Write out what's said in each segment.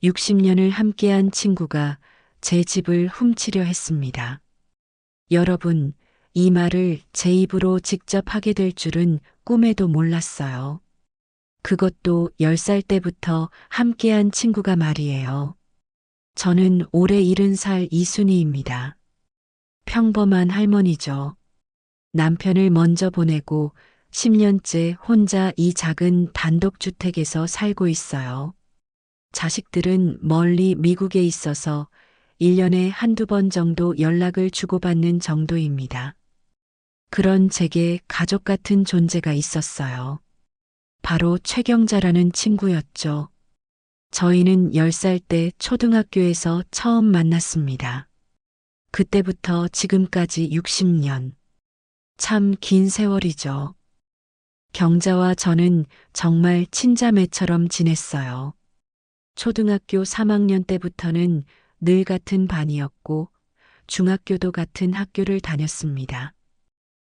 60년을 함께한 친구가 제 집을 훔치려 했습니다. 여러분, 이 말을 제 입으로 직접 하게 될 줄은 꿈에도 몰랐어요. 그것도 10살 때부터 함께한 친구가 말이에요. 저는 올해 70살 이순희입니다. 평범한 할머니죠. 남편을 먼저 보내고 10년째 혼자 이 작은 단독주택에서 살고 있어요. 자식들은 멀리 미국에 있어서 1년에 한두 번 정도 연락을 주고받는 정도입니다. 그런 제게 가족 같은 존재가 있었어요. 바로 최경자라는 친구였죠. 저희는 10살 때 초등학교에서 처음 만났습니다. 그때부터 지금까지 60년. 참 긴 세월이죠. 경자와 저는 정말 친자매처럼 지냈어요. 초등학교 3학년 때부터는 늘 같은 반이었고 중학교도 같은 학교를 다녔습니다.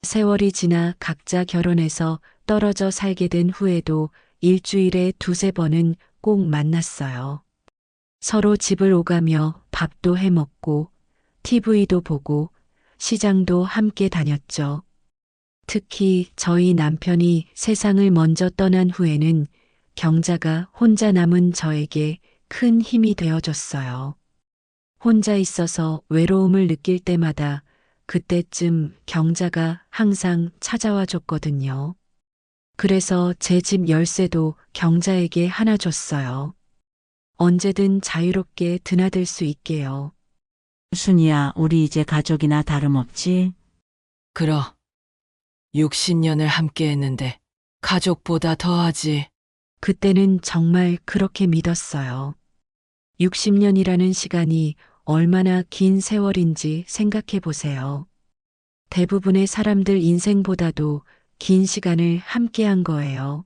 세월이 지나 각자 결혼해서 떨어져 살게 된 후에도 일주일에 두세 번은 꼭 만났어요. 서로 집을 오가며 밥도 해 먹고 TV도 보고 시장도 함께 다녔죠. 특히 저희 남편이 세상을 먼저 떠난 후에는 경자가 혼자 남은 저에게 큰 힘이 되어줬어요. 혼자 있어서 외로움을 느낄 때마다 그때쯤 경자가 항상 찾아와 줬거든요. 그래서 제 집 열쇠도 경자에게 하나 줬어요. 언제든 자유롭게 드나들 수 있게요. 순이야, 우리 이제 가족이나 다름없지? 그러. 60년을 함께 했는데 가족보다 더하지. 그때는 정말 그렇게 믿었어요. 60년이라는 시간이 얼마나 긴 세월인지 생각해 보세요. 대부분의 사람들 인생보다도 긴 시간을 함께 한 거예요.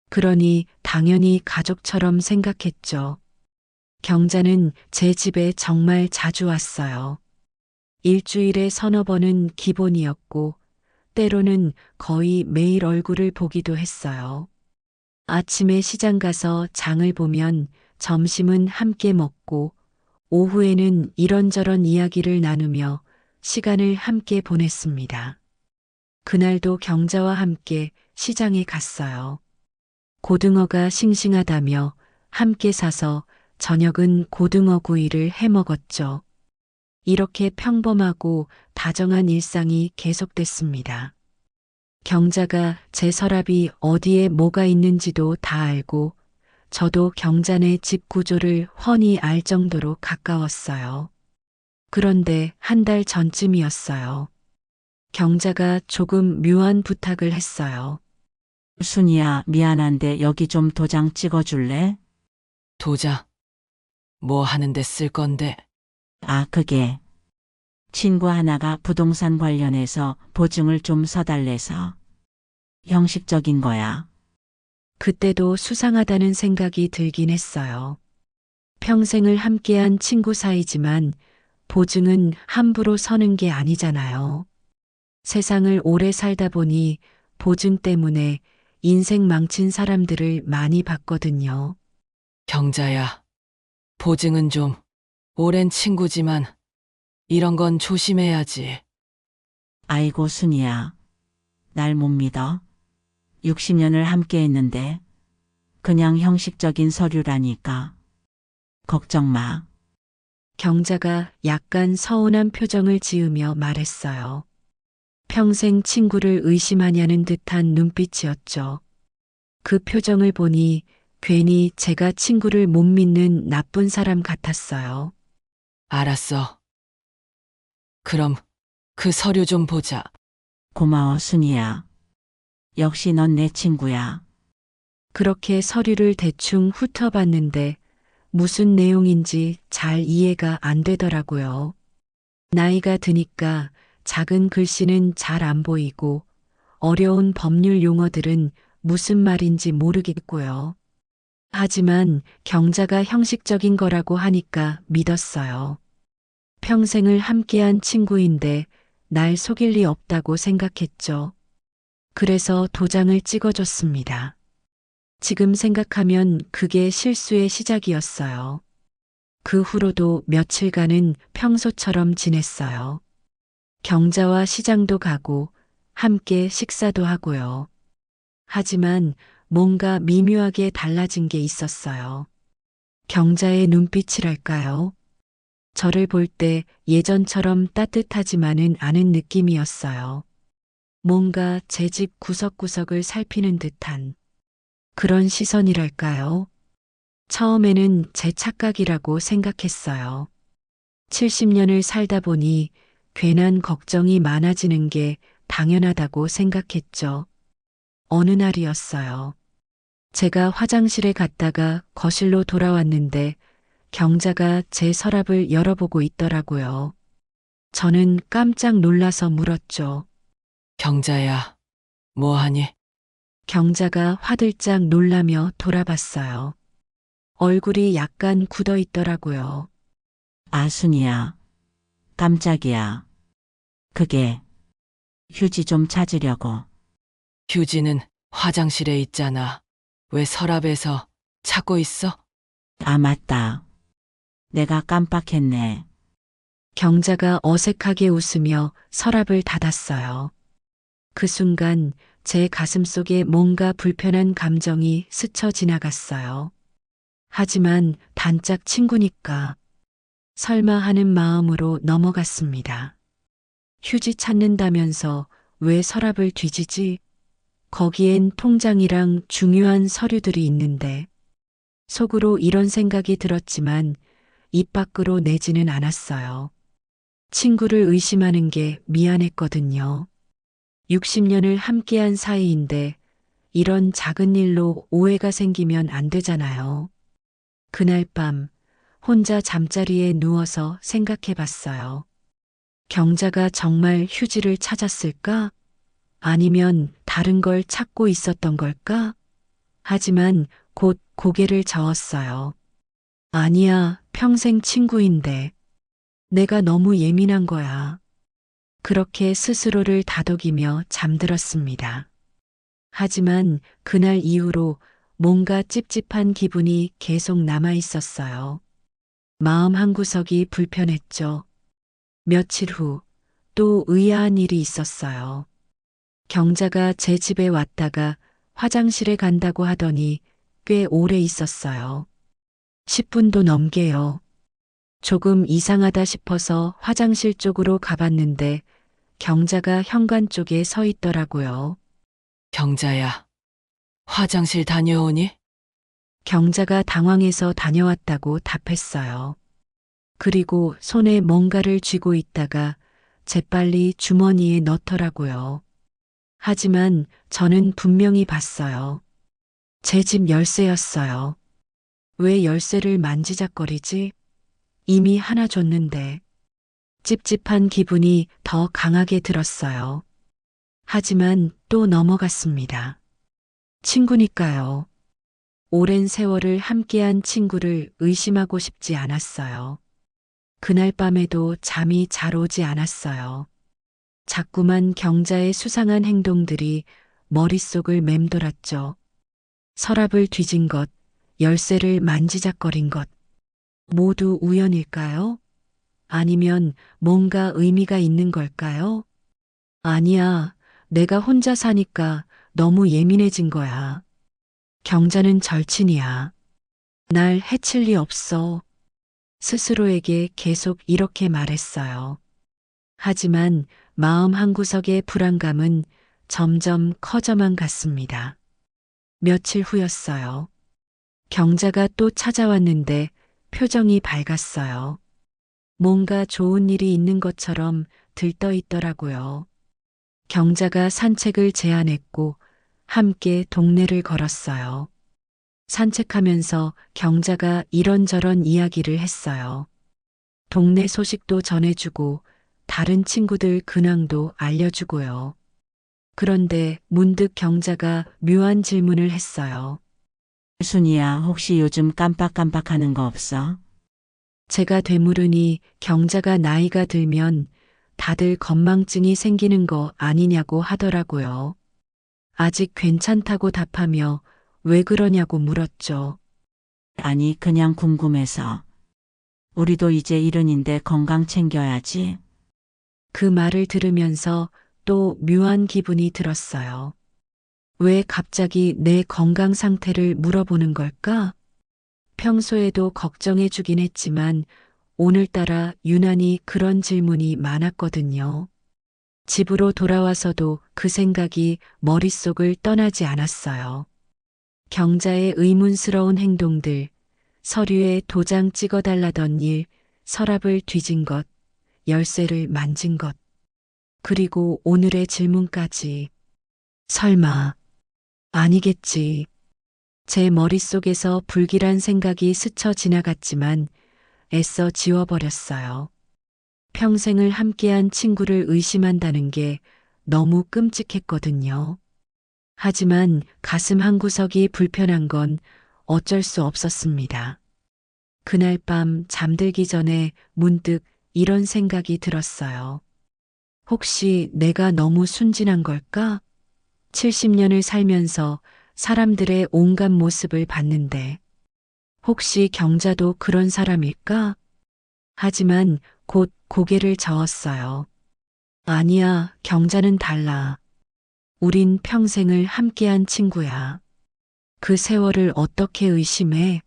그러니 당연히 가족처럼 생각했죠. 경자는 제 집에 정말 자주 왔어요. 일주일에 서너 번은 기본이었고, 때로는 거의 매일 얼굴을 보기도 했어요. 아침에 시장 가서 장을 보면 점심은 함께 먹고, 오후에는 이런저런 이야기를 나누며 시간을 함께 보냈습니다. 그날도 경자와 함께 시장에 갔어요. 고등어가 싱싱하다며 함께 사서 저녁은 고등어 구이를 해 먹었죠. 이렇게 평범하고 다정한 일상이 계속됐습니다. 경자가 제 서랍이 어디에 뭐가 있는지도 다 알고 저도 경자네 집 구조를 훤히 알 정도로 가까웠어요. 그런데 한 달 전쯤이었어요. 경자가 조금 묘한 부탁을 했어요. 순이야, 미안한데 여기 좀 도장 찍어줄래? 도장. 뭐 하는데 쓸 건데? 아, 그게. 친구 하나가 부동산 관련해서 보증을 좀 서달래서. 형식적인 거야. 그때도 수상하다는 생각이 들긴 했어요. 평생을 함께한 친구 사이지만 보증은 함부로 서는 게 아니잖아요. 세상을 오래 살다 보니 보증 때문에 인생 망친 사람들을 많이 봤거든요. 경자야. 보증은 좀 오랜 친구지만 이런 건 조심해야지. 아이고, 순이야. 날 못 믿어? 60년을 함께 했는데. 그냥 형식적인 서류라니까. 걱정 마. 경자가 약간 서운한 표정을 지으며 말했어요. 평생 친구를 의심하냐는 듯한 눈빛이었죠. 그 표정을 보니 괜히 제가 친구를 못 믿는 나쁜 사람 같았어요. 알았어. 그럼 그 서류 좀 보자. 고마워, 순이야. 역시 넌 내 친구야. 그렇게 서류를 대충 훑어봤는데 무슨 내용인지 잘 이해가 안 되더라고요. 나이가 드니까 작은 글씨는 잘 안 보이고 어려운 법률 용어들은 무슨 말인지 모르겠고요. 하지만 경자가 형식적인 거라고 하니까 믿었어요. 평생을 함께한 친구인데 날 속일 리 없다고 생각했죠. 그래서 도장을 찍어줬습니다. 지금 생각하면 그게 실수의 시작이었어요. 그 후로도 며칠간은 평소처럼 지냈어요. 경자와 시장도 가고 함께 식사도 하고요. 하지만 뭔가 미묘하게 달라진 게 있었어요. 경자의 눈빛이랄까요? 저를 볼 때 예전처럼 따뜻하지만은 않은 느낌이었어요. 뭔가 제 집 구석구석을 살피는 듯한 그런 시선이랄까요? 처음에는 제 착각이라고 생각했어요. 70년을 살다 보니 괜한 걱정이 많아지는 게 당연하다고 생각했죠. 어느 날이었어요. 제가 화장실에 갔다가 거실로 돌아왔는데 경자가 제 서랍을 열어보고 있더라고요. 저는 깜짝 놀라서 물었죠. 경자야, 뭐하니? 경자가 화들짝 놀라며 돌아봤어요. 얼굴이 약간 굳어 있더라고요. 아, 순이야. 깜짝이야. 그게 휴지 좀 찾으려고. 휴지는 화장실에 있잖아. 왜 서랍에서 찾고 있어? 아, 맞다. 내가 깜빡했네. 경자가 어색하게 웃으며 서랍을 닫았어요. 그 순간 제 가슴 속에 뭔가 불편한 감정이 스쳐 지나갔어요. 하지만 단짝 친구니까 설마 하는 마음으로 넘어갔습니다. 휴지 찾는다면서 왜 서랍을 뒤지지? 거기엔 통장이랑 중요한 서류들이 있는데 속으로 이런 생각이 들었지만 입 밖으로 내지는 않았어요. 친구를 의심하는 게 미안했거든요. 60년을 함께한 사이인데 이런 작은 일로 오해가 생기면 안 되잖아요. 그날 밤 혼자 잠자리에 누워서 생각해 봤어요. 경자가 정말 휴지를 찾았을까? 아니면 다른 걸 찾고 있었던 걸까? 하지만 곧 고개를 저었어요. 아니야, 평생 친구인데. 내가 너무 예민한 거야. 그렇게 스스로를 다독이며 잠들었습니다. 하지만 그날 이후로 뭔가 찝찝한 기분이 계속 남아 있었어요. 마음 한구석이 불편했죠. 며칠 후 또 의아한 일이 있었어요. 경자가 제 집에 왔다가 화장실에 간다고 하더니 꽤 오래 있었어요. 10분도 넘게요. 조금 이상하다 싶어서 화장실 쪽으로 가봤는데 경자가 현관 쪽에 서 있더라고요. 경자야, 화장실 다녀오니? 경자가 당황해서 다녀왔다고 답했어요. 그리고 손에 뭔가를 쥐고 있다가 재빨리 주머니에 넣더라고요. 하지만 저는 분명히 봤어요. 제 집 열쇠였어요. 왜 열쇠를 만지작거리지? 이미 하나 줬는데. 찝찝한 기분이 더 강하게 들었어요. 하지만 또 넘어갔습니다. 친구니까요. 오랜 세월을 함께한 친구를 의심하고 싶지 않았어요. 그날 밤에도 잠이 잘 오지 않았어요. 자꾸만 경자의 수상한 행동들이 머릿속을 맴돌았죠. 서랍을 뒤진 것, 열쇠를 만지작거린 것, 모두 우연일까요? 아니면 뭔가 의미가 있는 걸까요? 아니야, 내가 혼자 사니까 너무 예민해진 거야. 경자는 절친이야. 날 해칠 리 없어. 스스로에게 계속 이렇게 말했어요. 하지만 마음 한구석의 불안감은 점점 커져만 갔습니다. 며칠 후였어요. 경자가 또 찾아왔는데 표정이 밝았어요. 뭔가 좋은 일이 있는 것처럼 들떠 있더라고요. 경자가 산책을 제안했고 함께 동네를 걸었어요. 산책하면서 경자가 이런저런 이야기를 했어요. 동네 소식도 전해주고 다른 친구들 근황도 알려주고요. 그런데 문득 경자가 묘한 질문을 했어요. 순이야, 혹시 요즘 깜빡깜빡하는 거 없어? 제가 되물으니 경자가 나이가 들면 다들 건망증이 생기는 거 아니냐고 하더라고요. 아직 괜찮다고 답하며 왜 그러냐고 물었죠. 아니, 그냥 궁금해서. 우리도 이제 이른인데 건강 챙겨야지. 그 말을 들으면서 또 묘한 기분이 들었어요. 왜 갑자기 내 건강 상태를 물어보는 걸까? 평소에도 걱정해 주긴 했지만 오늘따라 유난히 그런 질문이 많았거든요. 집으로 돌아와서도 그 생각이 머릿속을 떠나지 않았어요. 경자의 의문스러운 행동들, 서류에 도장 찍어달라던 일, 서랍을 뒤진 것, 열쇠를 만진 것, 그리고 오늘의 질문까지. 설마, 아니겠지. 제 머릿속에서 불길한 생각이 스쳐 지나갔지만 애써 지워버렸어요. 평생을 함께한 친구를 의심한다는 게 너무 끔찍했거든요. 하지만 가슴 한구석이 불편한 건 어쩔 수 없었습니다. 그날 밤 잠들기 전에 문득 이런 생각이 들었어요. 혹시 내가 너무 순진한 걸까? 70년을 살면서 사람들의 온갖 모습을 봤는데, 혹시 경자도 그런 사람일까? 하지만 곧 고개를 저었어요. 아니야, 경자는 달라. 우린 평생을 함께한 친구야. 그 세월을 어떻게 의심해?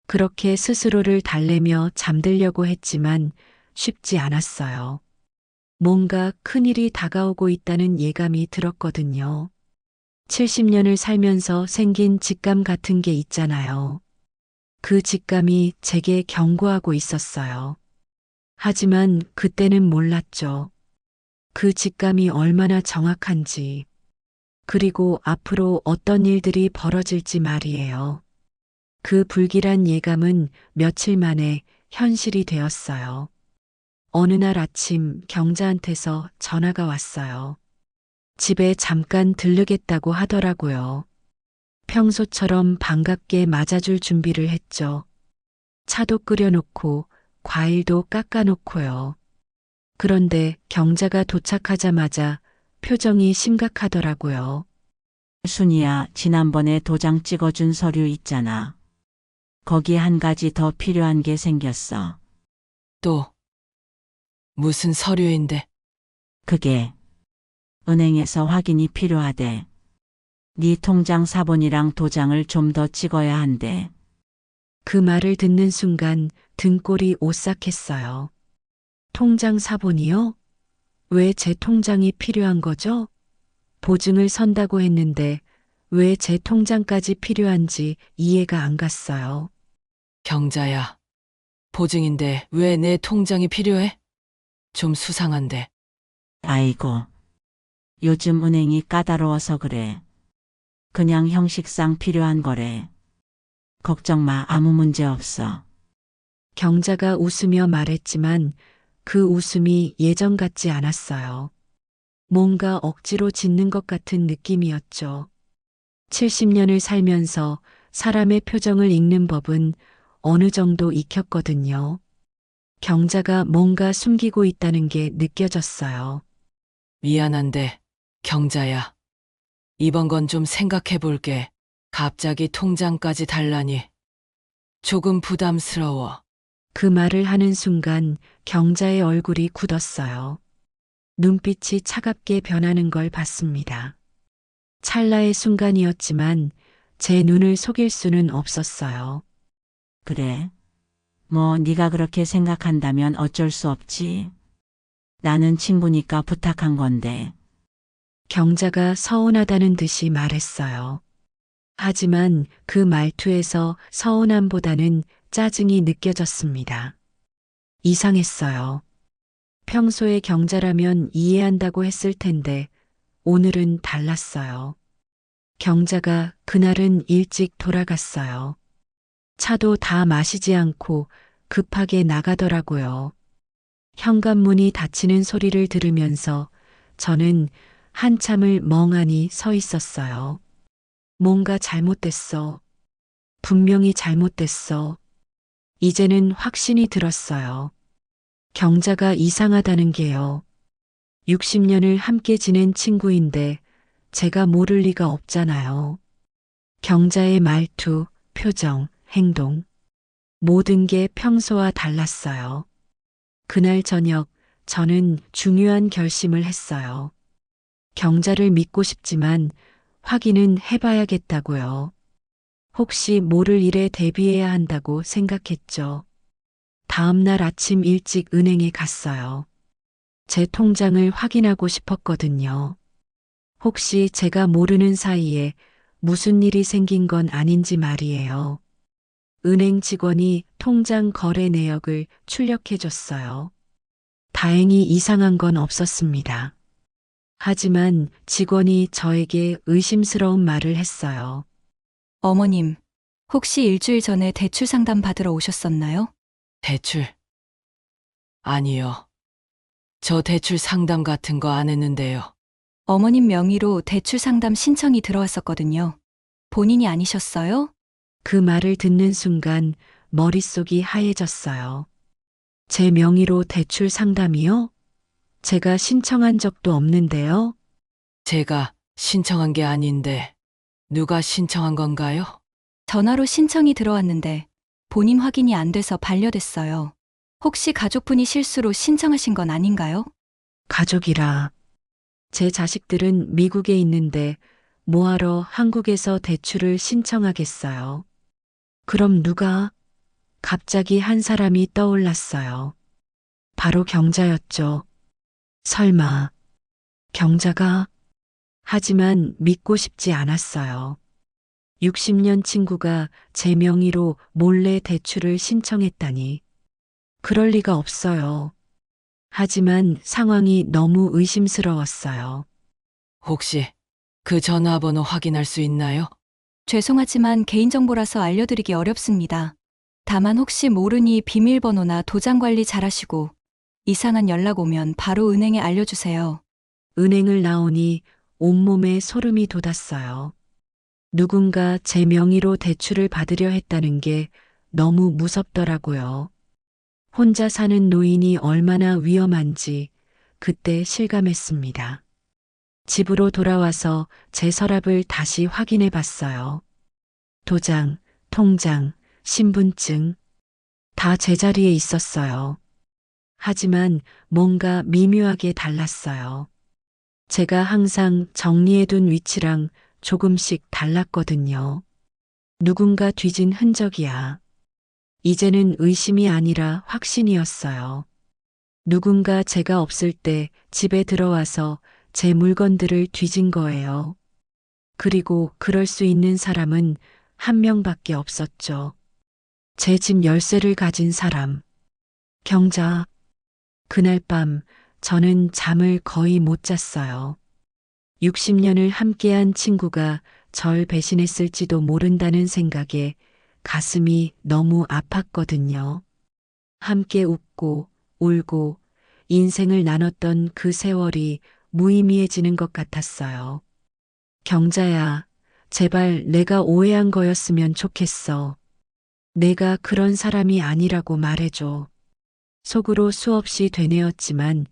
그렇게 스스로를 달래며 잠들려고 했지만 쉽지 않았어요. 뭔가 큰일이 다가오고 있다는 예감이 들었거든요. 70년을 살면서 생긴 직감 같은 게 있잖아요. 그 직감이 제게 경고하고 있었어요. 하지만 그때는 몰랐죠. 그 직감이 얼마나 정확한지, 그리고 앞으로 어떤 일들이 벌어질지 말이에요. 그 불길한 예감은 며칠 만에 현실이 되었어요. 어느 날 아침 경자한테서 전화가 왔어요. 집에 잠깐 들르겠다고 하더라고요. 평소처럼 반갑게 맞아줄 준비를 했죠. 차도 끓여놓고 과일도 깎아놓고요. 그런데 경자가 도착하자마자 표정이 심각하더라고요. 순이야, 지난번에 도장 찍어준 서류 있잖아. 거기 한 가지 더 필요한 게 생겼어. 또 무슨 서류인데? 그게 은행에서 확인이 필요하대. 네 통장 사본이랑 도장을 좀 더 찍어야 한대. 그 말을 듣는 순간 등골이 오싹했어요. 통장 사본이요? 왜 제 통장이 필요한 거죠? 보증을 선다고 했는데 왜 제 통장까지 필요한지 이해가 안 갔어요. 경자야. 보증인데 왜 내 통장이 필요해? 좀 수상한데. 아이고, 요즘 은행이 까다로워서 그래. 그냥 형식상 필요한 거래. 걱정 마, 아무 문제 없어. 경자가 웃으며 말했지만 그 웃음이 예전 같지 않았어요. 뭔가 억지로 짓는 것 같은 느낌이었죠. 70년을 살면서 사람의 표정을 읽는 법은 어느 정도 익혔거든요. 경자가 뭔가 숨기고 있다는 게 느껴졌어요. 미안한데, 경자야. 이번 건 좀 생각해 볼게. 갑자기 통장까지 달라니. 조금 부담스러워. 그 말을 하는 순간 경자의 얼굴이 굳었어요. 눈빛이 차갑게 변하는 걸 봤습니다. 찰나의 순간이었지만 제 눈을 속일 수는 없었어요. 그래? 뭐 네가 그렇게 생각한다면 어쩔 수 없지. 나는 친구니까 부탁한 건데. 경자가 서운하다는 듯이 말했어요. 하지만 그 말투에서 서운함보다는 짜증이 느껴졌습니다. 이상했어요. 평소에 경자라면 이해한다고 했을 텐데 오늘은 달랐어요. 경자가 그날은 일찍 돌아갔어요. 차도 다 마시지 않고 급하게 나가더라고요. 현관문이 닫히는 소리를 들으면서 저는 한참을 멍하니 서 있었어요. 뭔가 잘못됐어. 분명히 잘못됐어. 이제는 확신이 들었어요. 경자가 이상하다는 게요. 60년을 함께 지낸 친구인데 제가 모를 리가 없잖아요. 경자의 말투, 표정, 행동. 모든 게 평소와 달랐어요. 그날 저녁 저는 중요한 결심을 했어요. 경자를 믿고 싶지만 확인은 해봐야겠다고요. 혹시 모를 일에 대비해야 한다고 생각했죠. 다음 날 아침 일찍 은행에 갔어요. 제 통장을 확인하고 싶었거든요. 혹시 제가 모르는 사이에 무슨 일이 생긴 건 아닌지 말이에요. 은행 직원이 통장 거래 내역을 출력해 줬어요. 다행히 이상한 건 없었습니다. 하지만 직원이 저에게 의심스러운 말을 했어요. 어머님, 혹시 일주일 전에 대출 상담 받으러 오셨었나요? 대출? 아니요. 저 대출 상담 같은 거 안 했는데요. 어머님 명의로 대출 상담 신청이 들어왔었거든요. 본인이 아니셨어요? 그 말을 듣는 순간 머릿속이 하얘졌어요. 제 명의로 대출 상담이요? 제가 신청한 적도 없는데요. 제가 신청한 게 아닌데 누가 신청한 건가요? 전화로 신청이 들어왔는데 본인 확인이 안 돼서 반려됐어요. 혹시 가족분이 실수로 신청하신 건 아닌가요? 가족이라. 제 자식들은 미국에 있는데 뭐하러 한국에서 대출을 신청하겠어요. 그럼 누가? 갑자기 한 사람이 떠올랐어요. 바로 경자였죠. 설마, 경자가? 하지만 믿고 싶지 않았어요. 60년 친구가 제 명의로 몰래 대출을 신청했다니. 그럴 리가 없어요. 하지만 상황이 너무 의심스러웠어요. 혹시 그 전화번호 확인할 수 있나요? 죄송하지만 개인정보라서 알려드리기 어렵습니다. 다만 혹시 모르니 비밀번호나 도장 관리 잘하시고 이상한 연락 오면 바로 은행에 알려주세요. 은행을 나오니 온몸에 소름이 돋았어요. 누군가 제 명의로 대출을 받으려 했다는 게 너무 무섭더라고요. 혼자 사는 노인이 얼마나 위험한지 그때 실감했습니다. 집으로 돌아와서 제 서랍을 다시 확인해 봤어요. 도장, 통장, 신분증 다 제자리에 있었어요. 하지만 뭔가 미묘하게 달랐어요. 제가 항상 정리해둔 위치랑 조금씩 달랐거든요. 누군가 뒤진 흔적이야. 이제는 의심이 아니라 확신이었어요. 누군가 제가 없을 때 집에 들어와서 제 물건들을 뒤진 거예요. 그리고 그럴 수 있는 사람은 한 명밖에 없었죠. 제 집 열쇠를 가진 사람. 경자. 그날 밤 저는 잠을 거의 못 잤어요. 60년을 함께한 친구가 절 배신했을지도 모른다는 생각에 가슴이 너무 아팠거든요. 함께 웃고 울고 인생을 나눴던 그 세월이 무의미해지는 것 같았어요. 경자야, 제발 내가 오해한 거였으면 좋겠어. 내가 그런 사람이 아니라고 말해줘. 속으로 수없이 되뇌었지만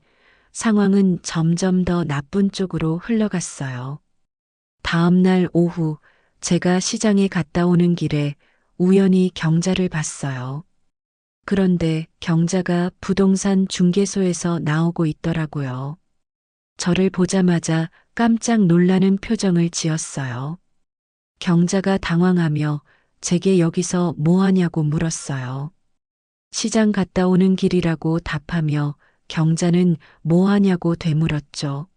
상황은 점점 더 나쁜 쪽으로 흘러갔어요. 다음 날 오후 제가 시장에 갔다 오는 길에 우연히 경자를 봤어요. 그런데 경자가 부동산 중개소에서 나오고 있더라고요. 저를 보자마자 깜짝 놀라는 표정을 지었어요. 경자가 당황하며 제게 여기서 뭐 하냐고 물었어요. 시장 갔다 오는 길이라고 답하며 경자는 뭐 하냐고 되물었죠.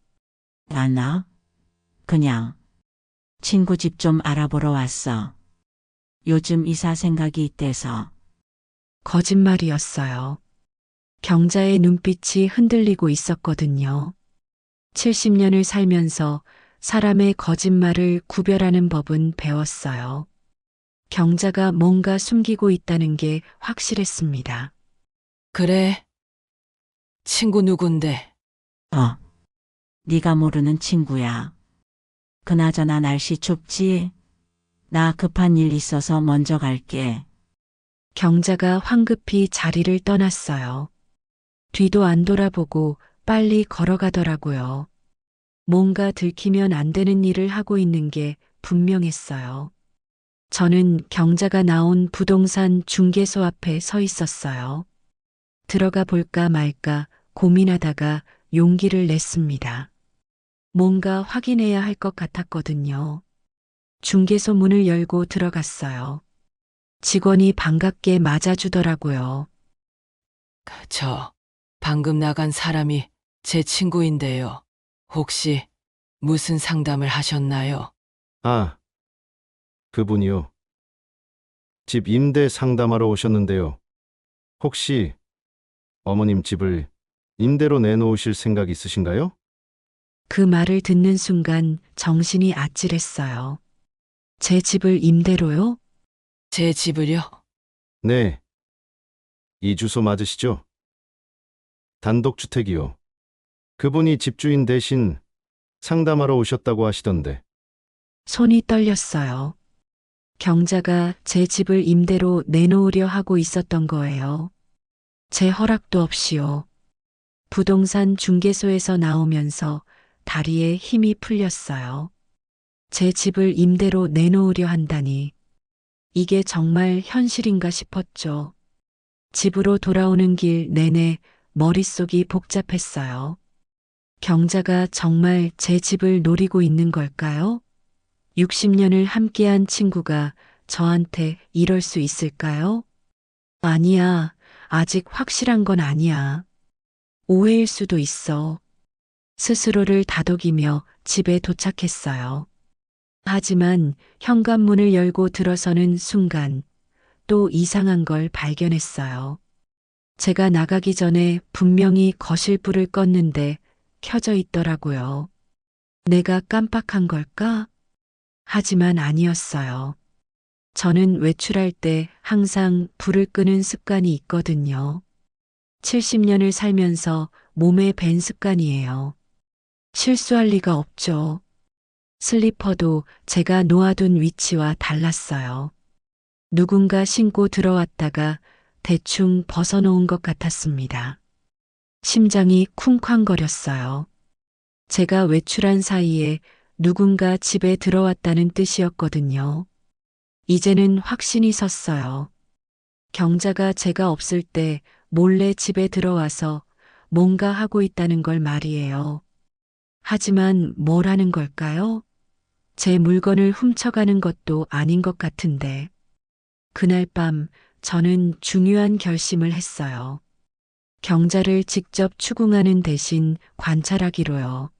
나? 그냥 친구 집 좀 알아보러 왔어. 요즘 이사 생각이 있대서. 거짓말이었어요. 경자의 눈빛이 흔들리고 있었거든요. 70년을 살면서 사람의 거짓말을 구별하는 법은 배웠어요. 경자가 뭔가 숨기고 있다는 게 확실했습니다. 그래. 친구 누군데? 네가 모르는 친구야. 그나저나 날씨 춥지? 나 급한 일 있어서 먼저 갈게. 경자가 황급히 자리를 떠났어요. 뒤도 안 돌아보고 빨리 걸어가더라고요. 뭔가 들키면 안 되는 일을 하고 있는 게 분명했어요. 저는 경자가 나온 부동산 중개소 앞에 서 있었어요. 들어가 볼까 말까 고민하다가 용기를 냈습니다. 뭔가 확인해야 할 것 같았거든요. 중개소 문을 열고 들어갔어요. 직원이 반갑게 맞아주더라고요. 저 방금 나간 사람이 제 친구인데요. 혹시 무슨 상담을 하셨나요? 아, 그분이요. 집 임대 상담하러 오셨는데요. 혹시 어머님 집을 임대로 내놓으실 생각 있으신가요? 그 말을 듣는 순간 정신이 아찔했어요. 제 집을 임대로요? 제 집을요? 네. 이 주소 맞으시죠? 단독주택이요. 그분이 집주인 대신 상담하러 오셨다고 하시던데. 손이 떨렸어요. 경자가 제 집을 임대로 내놓으려 하고 있었던 거예요. 제 허락도 없이요. 부동산 중개소에서 나오면서 다리에 힘이 풀렸어요. 제 집을 임대로 내놓으려 한다니. 이게 정말 현실인가 싶었죠. 집으로 돌아오는 길 내내 머릿속이 복잡했어요. 경자가 정말 제 집을 노리고 있는 걸까요? 60년을 함께한 친구가 저한테 이럴 수 있을까요? 아니야. 아직 확실한 건 아니야. 오해일 수도 있어. 스스로를 다독이며 집에 도착했어요. 하지만 현관문을 열고 들어서는 순간 또 이상한 걸 발견했어요. 제가 나가기 전에 분명히 거실 불을 껐는데 켜져 있더라고요. 내가 깜빡한 걸까? 하지만 아니었어요. 저는 외출할 때 항상 불을 끄는 습관이 있거든요. 70년을 살면서 몸에 밴 습관이에요. 실수할 리가 없죠. 슬리퍼도 제가 놓아둔 위치와 달랐어요. 누군가 신고 들어왔다가 대충 벗어놓은 것 같았습니다. 심장이 쿵쾅거렸어요. 제가 외출한 사이에 누군가 집에 들어왔다는 뜻이었거든요. 이제는 확신이 섰어요. 경자가 제가 없을 때 몰래 집에 들어와서 뭔가 하고 있다는 걸 말이에요. 하지만 뭘 하는 걸까요? 제 물건을 훔쳐가는 것도 아닌 것 같은데. 그날 밤 저는 중요한 결심을 했어요. 경자를 직접 추궁하는 대신 관찰하기로요.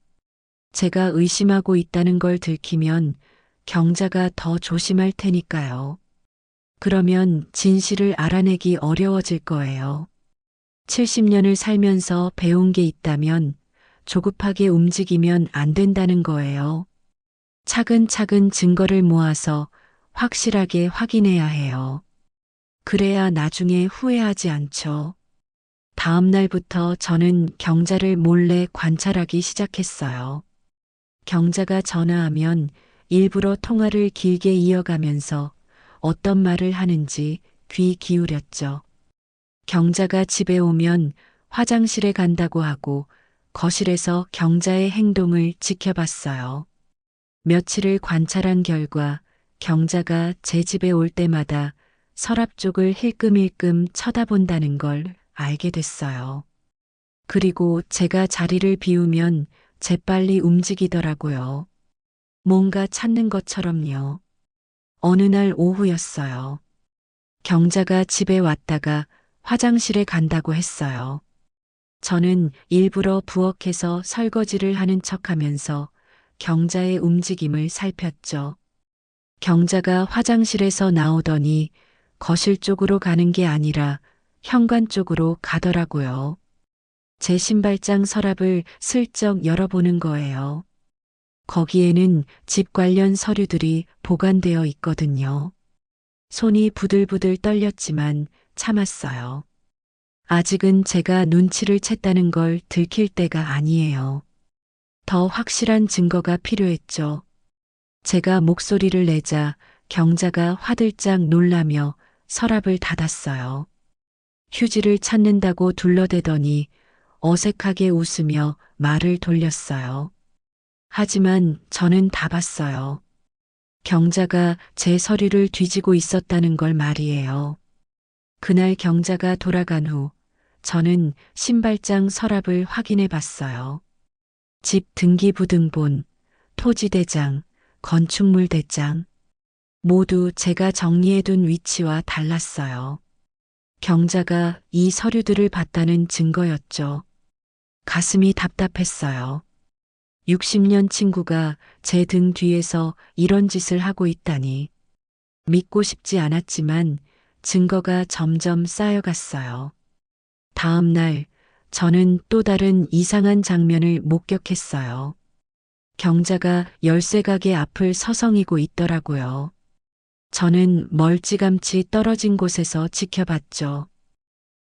제가 의심하고 있다는 걸 들키면 경자가 더 조심할 테니까요. 그러면 진실을 알아내기 어려워질 거예요. 70년을 살면서 배운 게 있다면 조급하게 움직이면 안 된다는 거예요. 차근차근 증거를 모아서 확실하게 확인해야 해요. 그래야 나중에 후회하지 않죠. 다음 날부터 저는 경자를 몰래 관찰하기 시작했어요. 경자가 전화하면 일부러 통화를 길게 이어가면서 어떤 말을 하는지 귀 기울였죠. 경자가 집에 오면 화장실에 간다고 하고 거실에서 경자의 행동을 지켜봤어요. 며칠을 관찰한 결과 경자가 제 집에 올 때마다 서랍 쪽을 힐끔힐끔 쳐다본다는 걸 알게 됐어요. 그리고 제가 자리를 비우면 재빨리 움직이더라고요. 뭔가 찾는 것처럼요. 어느 날 오후였어요. 경자가 집에 왔다가 화장실에 간다고 했어요. 저는 일부러 부엌에서 설거지를 하는 척하면서 경자의 움직임을 살폈죠. 경자가 화장실에서 나오더니 거실 쪽으로 가는 게 아니라 현관 쪽으로 가더라고요. 제 신발장 서랍을 슬쩍 열어보는 거예요. 거기에는 집 관련 서류들이 보관되어 있거든요. 손이 부들부들 떨렸지만 참았어요. 아직은 제가 눈치를 챘다는 걸 들킬 때가 아니에요. 더 확실한 증거가 필요했죠. 제가 목소리를 내자 경자가 화들짝 놀라며 서랍을 닫았어요. 휴지를 찾는다고 둘러대더니 어색하게 웃으며 말을 돌렸어요. 하지만 저는 다 봤어요. 경자가 제 서류를 뒤지고 있었다는 걸 말이에요. 그날 경자가 돌아간 후 저는 신발장 서랍을 확인해 봤어요. 집 등기부등본, 토지대장, 건축물 대장 모두 제가 정리해둔 위치와 달랐어요. 경자가 이 서류들을 봤다는 증거였죠. 가슴이 답답했어요. 60년 친구가 제 등 뒤에서 이런 짓을 하고 있다니. 믿고 싶지 않았지만 증거가 점점 쌓여갔어요. 다음 날 저는 또 다른 이상한 장면을 목격했어요. 경자가 열쇠 가게 앞을 서성이고 있더라고요. 저는 멀찌감치 떨어진 곳에서 지켜봤죠.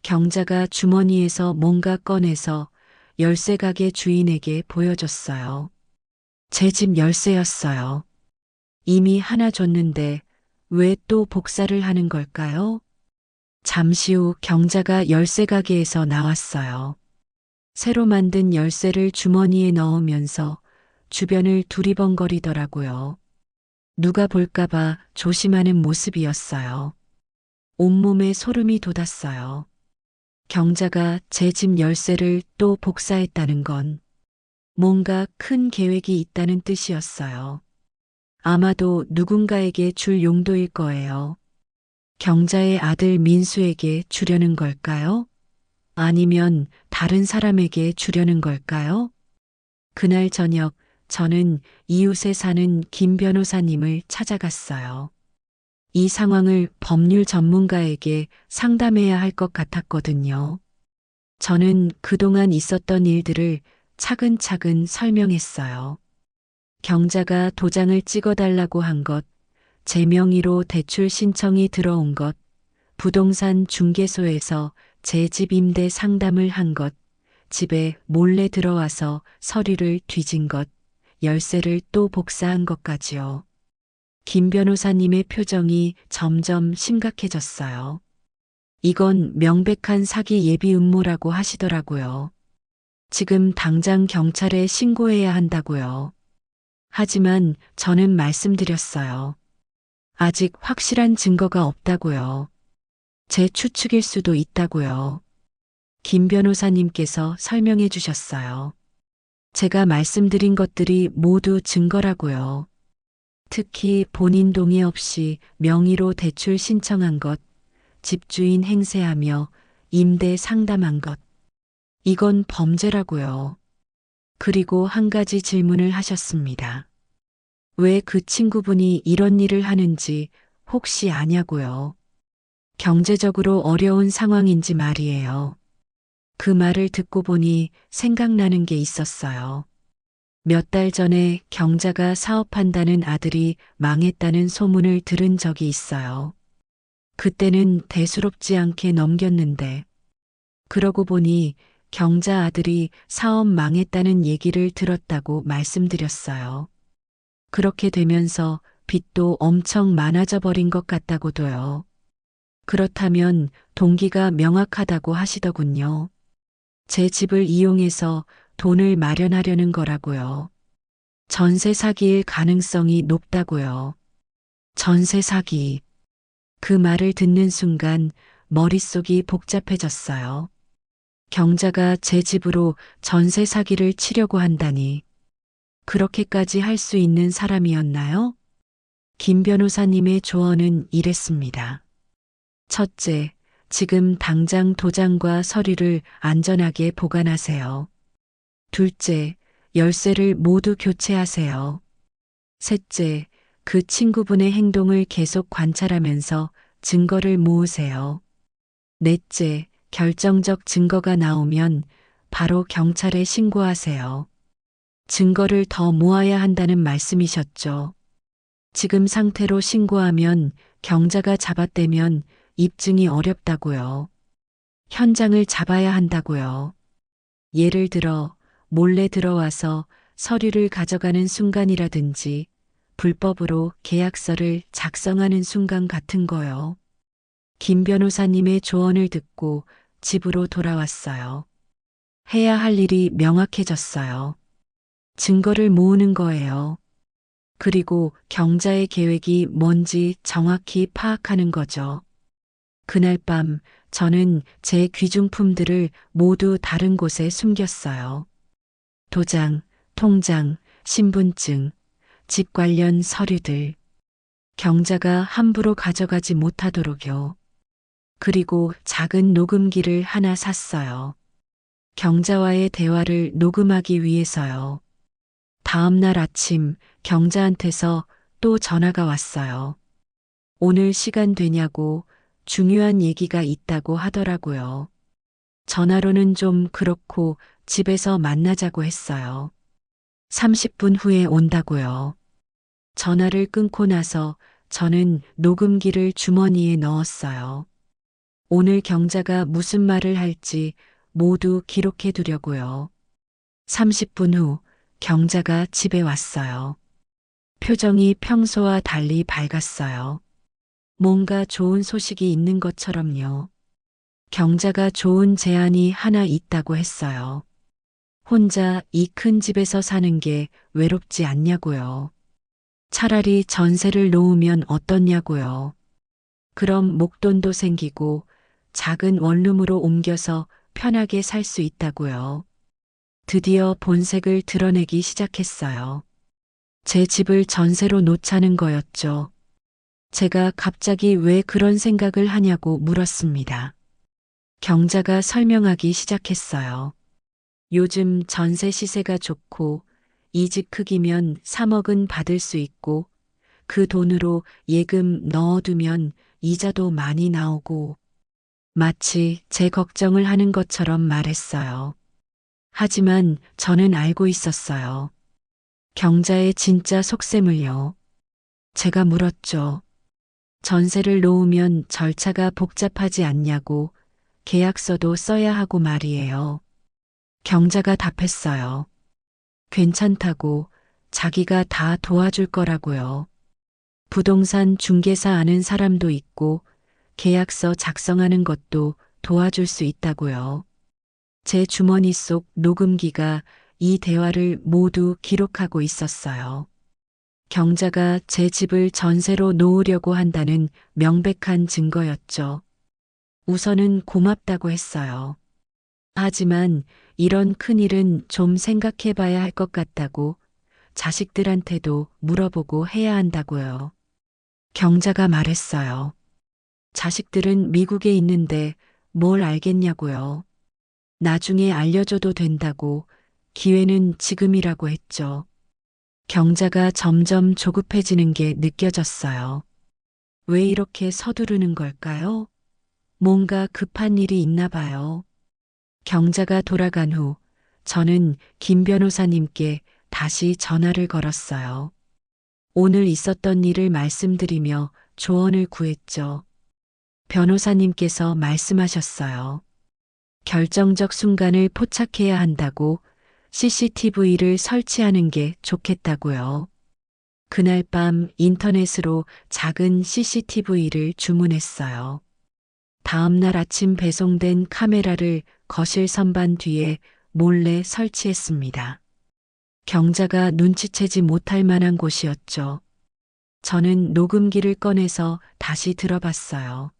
경자가 주머니에서 뭔가 꺼내서 열쇠 가게 주인에게 보여줬어요. 제 집 열쇠였어요. 이미 하나 줬는데 왜 또 복사를 하는 걸까요? 잠시 후 경자가 열쇠 가게에서 나왔어요. 새로 만든 열쇠를 주머니에 넣으면서 주변을 두리번거리더라고요. 누가 볼까봐 조심하는 모습이었어요. 온몸에 소름이 돋았어요. 경자가 제 집 열쇠를 또 복사했다는 건 뭔가 큰 계획이 있다는 뜻이었어요. 아마도 누군가에게 줄 용도일 거예요. 경자의 아들 민수에게 주려는 걸까요? 아니면 다른 사람에게 주려는 걸까요? 그날 저녁 저는 이웃에 사는 김 변호사님을 찾아갔어요. 이 상황을 법률 전문가에게 상담해야 할 것 같았거든요. 저는 그동안 있었던 일들을 차근차근 설명했어요. 경자가 도장을 찍어달라고 한 것, 제 명의로 대출 신청이 들어온 것, 부동산 중개소에서 제 집 임대 상담을 한 것, 집에 몰래 들어와서 서류를 뒤진 것, 열쇠를 또 복사한 것까지요. 김 변호사님의 표정이 점점 심각해졌어요. 이건 명백한 사기 예비 음모라고 하시더라고요. 지금 당장 경찰에 신고해야 한다고요. 하지만 저는 말씀드렸어요. 아직 확실한 증거가 없다고요. 제 추측일 수도 있다고요. 김 변호사님께서 설명해 주셨어요. 제가 말씀드린 것들이 모두 증거라고요. 특히 본인 동의 없이 명의로 대출 신청한 것, 집주인 행세하며 임대 상담한 것. 이건 범죄라고요. 그리고 한 가지 질문을 하셨습니다. 왜 그 친구분이 이런 일을 하는지 혹시 아냐고요. 경제적으로 어려운 상황인지 말이에요. 그 말을 듣고 보니 생각나는 게 있었어요. 몇 달 전에 경자가 사업한다는 아들이 망했다는 소문을 들은 적이 있어요. 그때는 대수롭지 않게 넘겼는데, 그러고 보니 경자 아들이 사업 망했다는 얘기를 들었다고 말씀드렸어요. 그렇게 되면서 빚도 엄청 많아져 버린 것 같다고도요. 그렇다면 동기가 명확하다고 하시더군요. 제 집을 이용해서 돈을 마련하려는 거라고요. 전세 사기일 가능성이 높다고요. 전세 사기. 그 말을 듣는 순간 머릿속이 복잡해졌어요. 경자가 제 집으로 전세 사기를 치려고 한다니. 그렇게까지 할 수 있는 사람이었나요? 김 변호사님의 조언은 이랬습니다. 첫째, 지금 당장 도장과 서류를 안전하게 보관하세요. 둘째, 열쇠를 모두 교체하세요. 셋째, 그 친구분의 행동을 계속 관찰하면서 증거를 모으세요. 넷째, 결정적 증거가 나오면 바로 경찰에 신고하세요. 증거를 더 모아야 한다는 말씀이셨죠. 지금 상태로 신고하면 경자가 잡아떼면 입증이 어렵다고요. 현장을 잡아야 한다고요. 예를 들어 몰래 들어와서 서류를 가져가는 순간이라든지 불법으로 계약서를 작성하는 순간 같은 거요. 김 변호사님의 조언을 듣고 집으로 돌아왔어요. 해야 할 일이 명확해졌어요. 증거를 모으는 거예요. 그리고 경자의 계획이 뭔지 정확히 파악하는 거죠. 그날 밤 저는 제 귀중품들을 모두 다른 곳에 숨겼어요. 도장, 통장, 신분증, 집 관련 서류들. 경자가 함부로 가져가지 못하도록요. 그리고 작은 녹음기를 하나 샀어요. 경자와의 대화를 녹음하기 위해서요. 다음 날 아침 경자한테서 또 전화가 왔어요. 오늘 시간 되냐고 중요한 얘기가 있다고 하더라고요. 전화로는 좀 그렇고 집에서 만나자고 했어요. 30분 후에 온다고요. 전화를 끊고 나서 저는 녹음기를 주머니에 넣었어요. 오늘 경자가 무슨 말을 할지 모두 기록해 두려고요. 30분 후 경자가 집에 왔어요. 표정이 평소와 달리 밝았어요. 뭔가 좋은 소식이 있는 것처럼요. 경자가 좋은 제안이 하나 있다고 했어요. 혼자 이 큰 집에서 사는 게 외롭지 않냐고요. 차라리 전세를 놓으면 어떻냐고요. 그럼 목돈도 생기고 작은 원룸으로 옮겨서 편하게 살 수 있다고요. 드디어 본색을 드러내기 시작했어요. 제 집을 전세로 놓자는 거였죠. 제가 갑자기 왜 그런 생각을 하냐고 물었습니다. 경자가 설명하기 시작했어요. 요즘 전세 시세가 좋고 이 집 크기면 3억은 받을 수 있고 그 돈으로 예금 넣어두면 이자도 많이 나오고 마치 제 걱정을 하는 것처럼 말했어요. 하지만 저는 알고 있었어요. 경자의 진짜 속셈을요. 제가 물었죠. 전세를 놓으면 절차가 복잡하지 않냐고 계약서도 써야 하고 말이에요. 경자가 답했어요. 괜찮다고 자기가 다 도와줄 거라고요. 부동산 중개사 아는 사람도 있고 계약서 작성하는 것도 도와줄 수 있다고요. 제 주머니 속 녹음기가 이 대화를 모두 기록하고 있었어요. 경자가 제 집을 전세로 놓으려고 한다는 명백한 증거였죠. 우선은 고맙다고 했어요. 하지만 이런 큰일은 좀 생각해 봐야 할 것 같다고 자식들한테도 물어보고 해야 한다고요. 경자가 말했어요. 자식들은 미국에 있는데 뭘 알겠냐고요. 나중에 알려줘도 된다고 기회는 지금이라고 했죠. 경자가 점점 조급해지는 게 느껴졌어요. 왜 이렇게 서두르는 걸까요? 뭔가 급한 일이 있나 봐요. 경자가 돌아간 후 저는 김 변호사님께 다시 전화를 걸었어요. 오늘 있었던 일을 말씀드리며 조언을 구했죠. 변호사님께서 말씀하셨어요. 결정적 순간을 포착해야 한다고 CCTV를 설치하는 게 좋겠다고요. 그날 밤 인터넷으로 작은 CCTV를 주문했어요. 다음 날 아침 배송된 카메라를 거실 선반 뒤에 몰래 설치했습니다. 경자가 눈치채지 못할 만한 곳이었죠. 저는 녹음기를 꺼내서 다시 들어봤어요.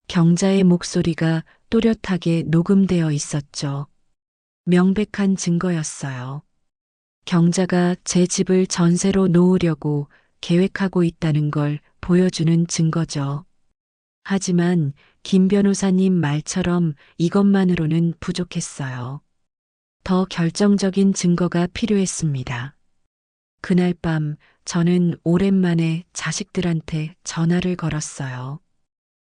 경자의 목소리가 또렷하게 녹음되어 있었죠. 명백한 증거였어요. 경자가 제 집을 전세로 놓으려고 계획하고 있다는 걸 보여주는 증거죠. 하지만 김 변호사님 말처럼 이것만으로는 부족했어요. 더 결정적인 증거가 필요했습니다. 그날 밤 저는 오랜만에 자식들한테 전화를 걸었어요.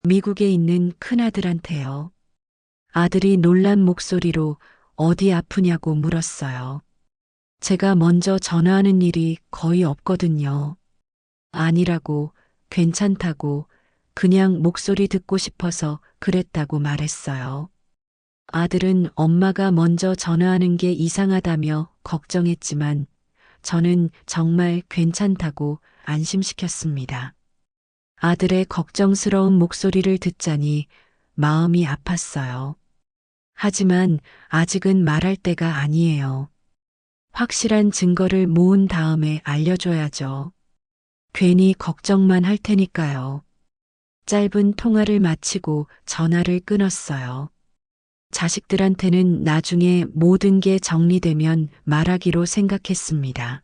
미국에 있는 큰아들한테요. 아들이 놀란 목소리로 어디 아프냐고 물었어요. 제가 먼저 전화하는 일이 거의 없거든요. 아니라고, 괜찮다고, 그냥 목소리 듣고 싶어서 그랬다고 말했어요. 아들은 엄마가 먼저 전화하는 게 이상하다며 걱정했지만 저는 정말 괜찮다고 안심시켰습니다. 아들의 걱정스러운 목소리를 듣자니 마음이 아팠어요. 하지만 아직은 말할 때가 아니에요. 확실한 증거를 모은 다음에 알려줘야죠. 괜히 걱정만 할 테니까요. 짧은 통화를 마치고 전화를 끊었어요. 자식들한테는 나중에 모든 게 정리되면 말하기로 생각했습니다.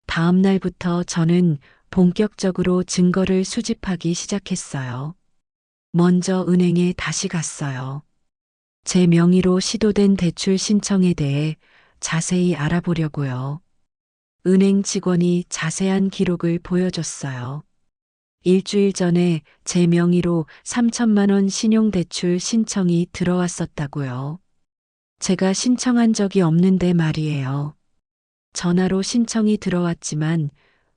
다음 날부터 저는 본격적으로 증거를 수집하기 시작했어요. 먼저 은행에 다시 갔어요. 제 명의로 시도된 대출 신청에 대해 자세히 알아보려고요. 은행 직원이 자세한 기록을 보여줬어요. 일주일 전에 제 명의로 3천만 원 신용대출 신청이 들어왔었다고요. 제가 신청한 적이 없는데 말이에요. 전화로 신청이 들어왔지만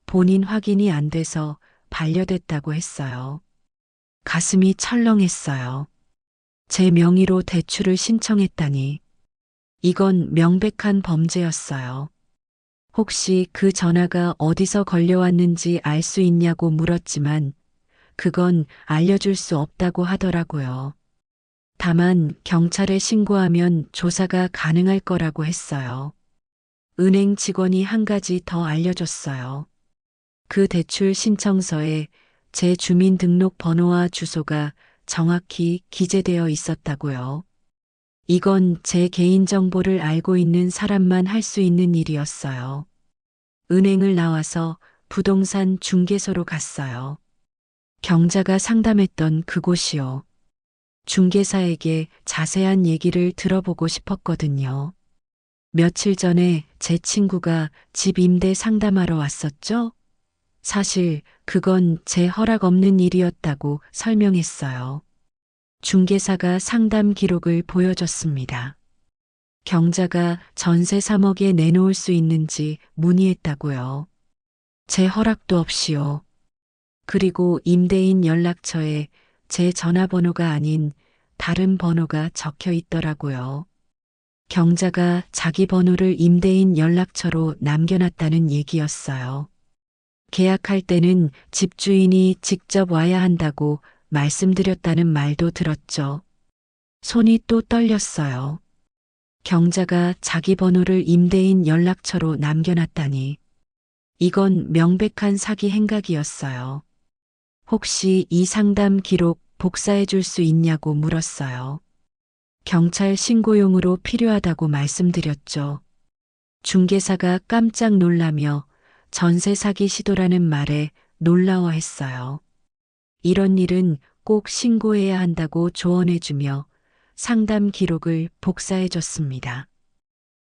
본인 확인이 안 돼서 반려됐다고 했어요. 가슴이 철렁했어요. 제 명의로 대출을 신청했다니. 이건 명백한 범죄였어요. 혹시 그 전화가 어디서 걸려왔는지 알 수 있냐고 물었지만 그건 알려줄 수 없다고 하더라고요. 다만 경찰에 신고하면 조사가 가능할 거라고 했어요. 은행 직원이 한 가지 더 알려줬어요. 그 대출 신청서에 제 주민등록번호와 주소가 정확히 기재되어 있었다고요. 이건 제 개인정보를 알고 있는 사람만 할 수 있는 일이었어요. 은행을 나와서 부동산 중개소로 갔어요. 경자가 상담했던 그곳이요. 중개사에게 자세한 얘기를 들어보고 싶었거든요. 며칠 전에 제 친구가 집 임대 상담하러 왔었죠? 사실 그건 제 허락 없는 일이었다고 설명했어요. 중개사가 상담 기록을 보여줬습니다. 경자가 전세 3억에 내놓을 수 있는지 문의했다고요. 제 허락도 없이요. 그리고 임대인 연락처에 제 전화번호가 아닌 다른 번호가 적혀 있더라고요. 경자가 자기 번호를 임대인 연락처로 남겨놨다는 얘기였어요. 계약할 때는 집주인이 직접 와야 한다고 말씀드렸다는 말도 들었죠. 손이 또 떨렸어요. 경자가 자기 번호를 임대인 연락처로 남겨놨다니. 이건 명백한 사기 행각이었어요. 혹시 이 상담 기록 복사해 줄 수 있냐고 물었어요. 경찰 신고용으로 필요하다고 말씀드렸죠. 중개사가 깜짝 놀라며 전세 사기 시도라는 말에 놀라워했어요. 이런 일은 꼭 신고해야 한다고 조언해주며 상담 기록을 복사해줬습니다.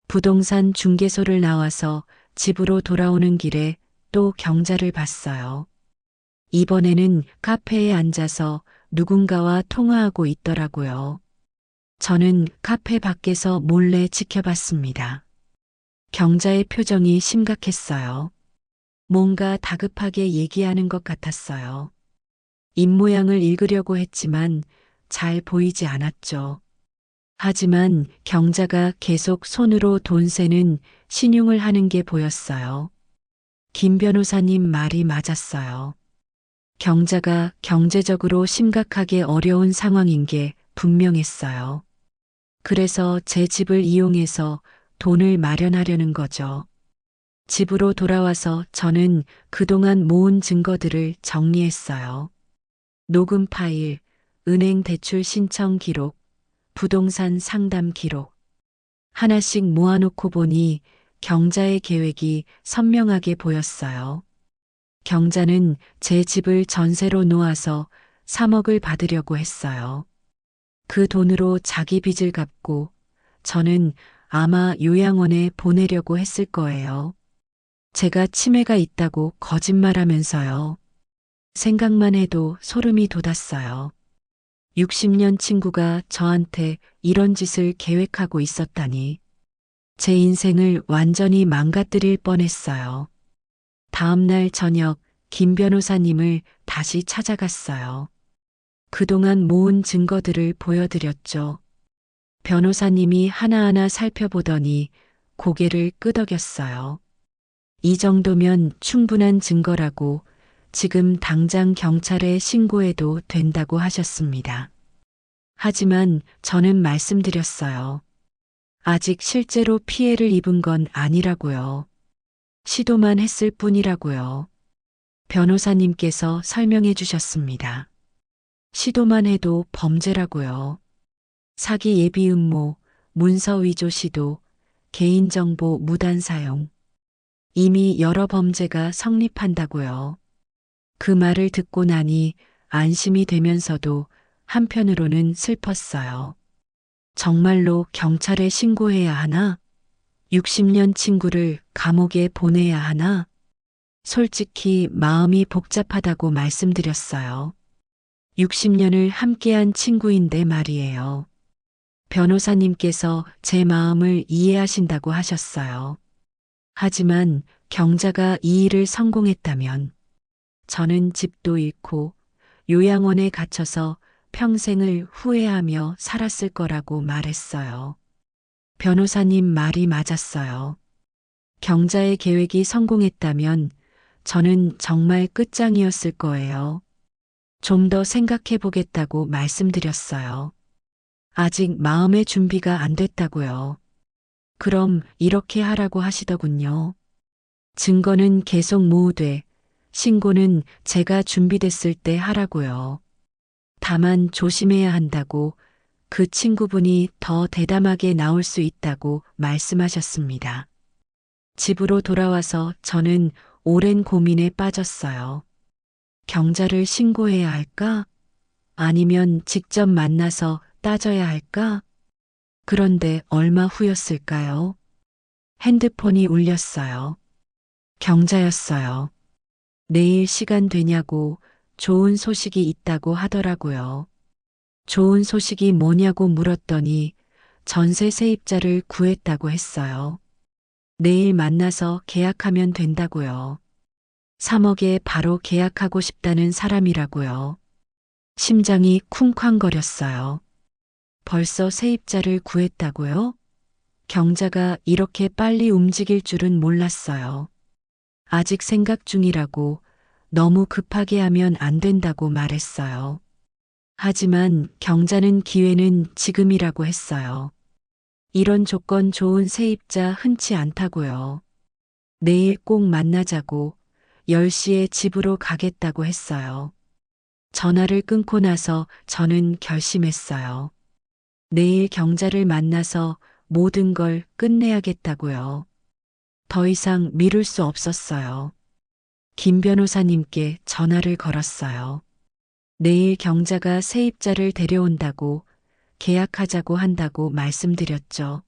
부동산 중개소를 나와서 집으로 돌아오는 길에 또 경자를 봤어요. 이번에는 카페에 앉아서 누군가와 통화하고 있더라고요. 저는 카페 밖에서 몰래 지켜봤습니다. 경자의 표정이 심각했어요. 뭔가 다급하게 얘기하는 것 같았어요. 입모양을 읽으려고 했지만 잘 보이지 않았죠. 하지만 경자가 계속 손으로 돈 세는 신용을 하는 게 보였어요. 김 변호사님 말이 맞았어요. 경자가 경제적으로 심각하게 어려운 상황인 게 분명했어요. 그래서 제 집을 이용해서 돈을 마련하려는 거죠. 집으로 돌아와서 저는 그동안 모은 증거들을 정리했어요. 녹음 파일, 은행 대출 신청 기록, 부동산 상담 기록. 하나씩 모아놓고 보니 경자의 계획이 선명하게 보였어요. 경자는 제 집을 전세로 놓아서 3억을 받으려고 했어요. 그 돈으로 자기 빚을 갚고 저는 아마 요양원에 보내려고 했을 거예요. 제가 치매가 있다고 거짓말하면서요. 생각만 해도 소름이 돋았어요. 60년 친구가 저한테 이런 짓을 계획하고 있었다니. 제 인생을 완전히 망가뜨릴 뻔했어요. 다음 날 저녁 김 변호사님을 다시 찾아갔어요. 그동안 모은 증거들을 보여드렸죠. 변호사님이 하나하나 살펴보더니 고개를 끄덕였어요. 이 정도면 충분한 증거라고 지금 당장 경찰에 신고해도 된다고 하셨습니다. 하지만 저는 말씀드렸어요. 아직 실제로 피해를 입은 건 아니라고요. 시도만 했을 뿐이라고요. 변호사님께서 설명해 주셨습니다. 시도만 해도 범죄라고요. 사기 예비 음모, 문서 위조 시도, 개인정보 무단 사용. 이미 여러 범죄가 성립한다고요. 그 말을 듣고 나니 안심이 되면서도 한편으로는 슬펐어요. 정말로 경찰에 신고해야 하나? 60년 친구를 감옥에 보내야 하나? 솔직히 마음이 복잡하다고 말씀드렸어요. 60년을 함께한 친구인데 말이에요. 변호사님께서 제 마음을 이해하신다고 하셨어요. 하지만 경자가 이 일을 성공했다면 저는 집도 잃고 요양원에 갇혀서 평생을 후회하며 살았을 거라고 말했어요. 변호사님 말이 맞았어요. 경자의 계획이 성공했다면 저는 정말 끝장이었을 거예요. 좀 더 생각해 보겠다고 말씀드렸어요. 아직 마음의 준비가 안 됐다고요. 그럼 이렇게 하라고 하시더군요. 증거는 계속 모으되 신고는 제가 준비됐을 때 하라고요. 다만 조심해야 한다고 그 친구분이 더 대담하게 나올 수 있다고 말씀하셨습니다. 집으로 돌아와서 저는 오랜 고민에 빠졌어요. 경자를 신고해야 할까? 아니면 직접 만나서 따져야 할까? 그런데 얼마 후였을까요? 핸드폰이 울렸어요. 경자였어요. 내일 시간 되냐고 좋은 소식이 있다고 하더라고요. 좋은 소식이 뭐냐고 물었더니 전세 세입자를 구했다고 했어요. 내일 만나서 계약하면 된다고요. 3억에 바로 계약하고 싶다는 사람이라고요. 심장이 쿵쾅거렸어요. 벌써 세입자를 구했다고요? 경자가 이렇게 빨리 움직일 줄은 몰랐어요. 아직 생각 중이라고 너무 급하게 하면 안 된다고 말했어요. 하지만 경자는 기회는 지금이라고 했어요. 이런 조건 좋은 세입자 흔치 않다고요. 내일 꼭 만나자고 10시에 집으로 가겠다고 했어요. 전화를 끊고 나서 저는 결심했어요. 내일 경자를 만나서 모든 걸 끝내야겠다고요. 더 이상 미룰 수 없었어요. 김 변호사님께 전화를 걸었어요. 내일 경자가 세입자를 데려온다고 계약하자고 한다고 말씀드렸죠.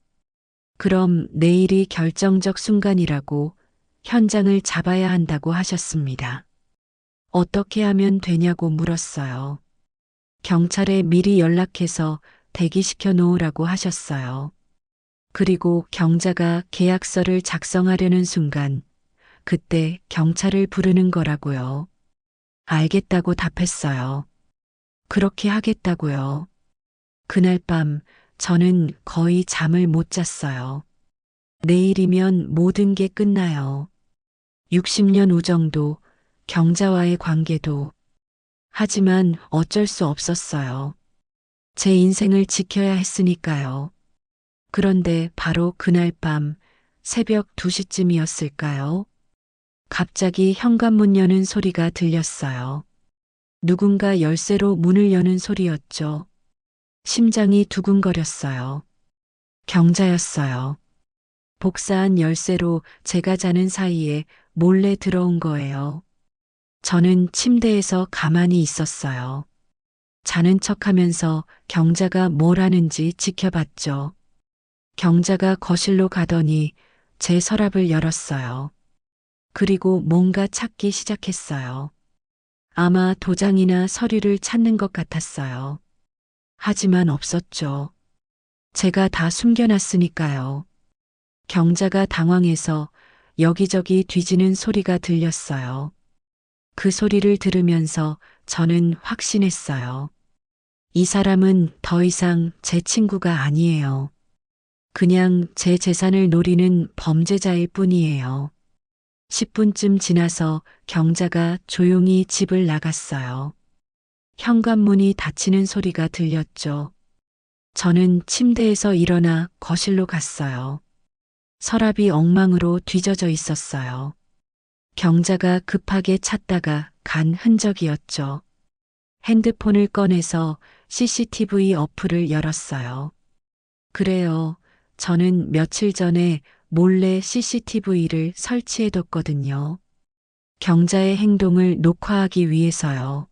그럼 내일이 결정적 순간이라고 현장을 잡아야 한다고 하셨습니다. 어떻게 하면 되냐고 물었어요. 경찰에 미리 연락해서 대기시켜 놓으라고 하셨어요. 그리고 경자가 계약서를 작성하려는 순간 그때 경찰을 부르는 거라고요. 알겠다고 답했어요. 그렇게 하겠다고요. 그날 밤 저는 거의 잠을 못 잤어요. 내일이면 모든 게 끝나요. 60년 우정도 경자와의 관계도. 하지만 어쩔 수 없었어요. 제 인생을 지켜야 했으니까요. 그런데 바로 그날 밤 새벽 2시쯤이었을까요? 갑자기 현관문 여는 소리가 들렸어요. 누군가 열쇠로 문을 여는 소리였죠. 심장이 두근거렸어요. 경자였어요. 복사한 열쇠로 제가 자는 사이에 몰래 들어온 거예요. 저는 침대에서 가만히 있었어요. 자는 척하면서 경자가 뭘 하는지 지켜봤죠. 경자가 거실로 가더니 제 서랍을 열었어요. 그리고 뭔가 찾기 시작했어요. 아마 도장이나 서류를 찾는 것 같았어요. 하지만 없었죠. 제가 다 숨겨놨으니까요. 경자가 당황해서 여기저기 뒤지는 소리가 들렸어요. 그 소리를 들으면서 저는 확신했어요. 이 사람은 더 이상 제 친구가 아니에요. 그냥 제 재산을 노리는 범죄자일 뿐이에요. 10분쯤 지나서 경자가 조용히 집을 나갔어요. 현관문이 닫히는 소리가 들렸죠. 저는 침대에서 일어나 거실로 갔어요. 서랍이 엉망으로 뒤져져 있었어요. 경자가 급하게 찾다가 간 흔적이었죠. 핸드폰을 꺼내서 CCTV 어플을 열었어요. 그래요. 저는 며칠 전에 몰래 CCTV를 설치해뒀거든요. 경자의 행동을 녹화하기 위해서요.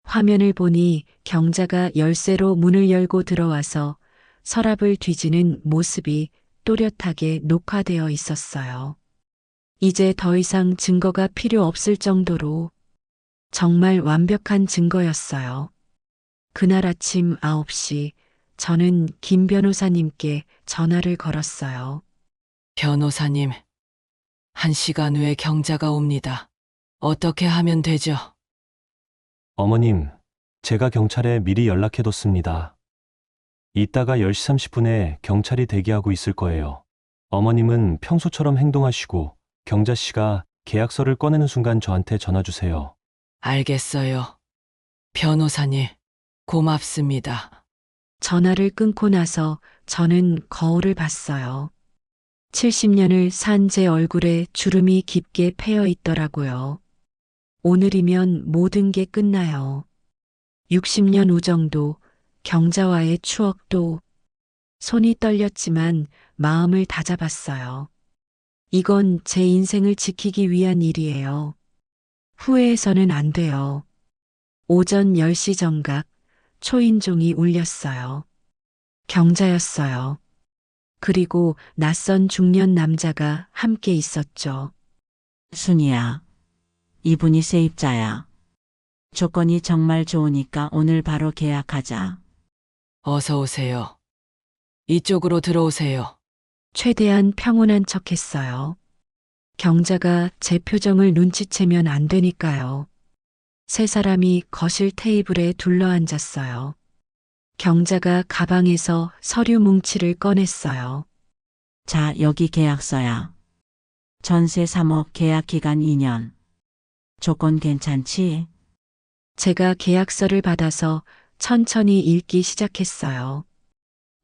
화면을 보니 경자가 열쇠로 문을 열고 들어와서 서랍을 뒤지는 모습이 또렷하게 녹화되어 있었어요. 이제 더 이상 증거가 필요 없을 정도로 정말 완벽한 증거였어요. 그날 아침 9시 저는 김 변호사님께 전화를 걸었어요. 변호사님, 1시간 후에 경자가 옵니다. 어떻게 하면 되죠? 어머님, 제가 경찰에 미리 연락해뒀습니다. 이따가 10시 30분에 경찰이 대기하고 있을 거예요. 어머님은 평소처럼 행동하시고 경자 씨가 계약서를 꺼내는 순간 저한테 전화 주세요. 알겠어요. 변호사님, 고맙습니다. 전화를 끊고 나서 저는 거울을 봤어요. 70년을 산 제 얼굴에 주름이 깊게 패여 있더라고요. 오늘이면 모든 게 끝나요. 60년 우정도, 경자와의 추억도, 손이 떨렸지만 마음을 다잡았어요. 이건 제 인생을 지키기 위한 일이에요. 후회해서는 안 돼요. 오전 10시 정각, 초인종이 울렸어요. 경자였어요. 그리고 낯선 중년 남자가 함께 있었죠. 순이야. 이분이 세입자야. 조건이 정말 좋으니까 오늘 바로 계약하자. 어서 오세요. 이쪽으로 들어오세요. 최대한 평온한 척 했어요. 경자가 제 표정을 눈치채면 안 되니까요. 세 사람이 거실 테이블에 둘러앉았어요. 경자가 가방에서 서류 뭉치를 꺼냈어요. 자, 여기 계약서야. 전세 3억, 계약 기간 2년. 조건 괜찮지? 제가 계약서를 받아서 천천히 읽기 시작했어요.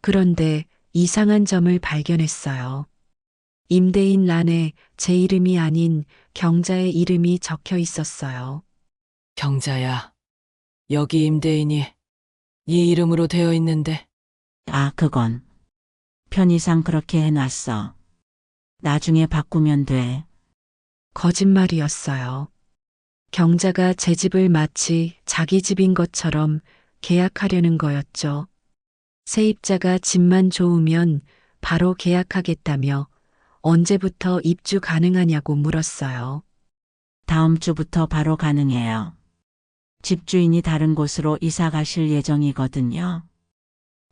그런데 이상한 점을 발견했어요. 임대인 란에 제 이름이 아닌 경자의 이름이 적혀 있었어요. 경자야, 여기 임대인이 네 이름으로 되어 있는데 아, 그건. 편의상 그렇게 해놨어. 나중에 바꾸면 돼. 거짓말이었어요. 경자가 제 집을 마치 자기 집인 것처럼 계약하려는 거였죠. 세입자가 집만 좋으면 바로 계약하겠다며 언제부터 입주 가능하냐고 물었어요. 다음 주부터 바로 가능해요. 집주인이 다른 곳으로 이사 가실 예정이거든요.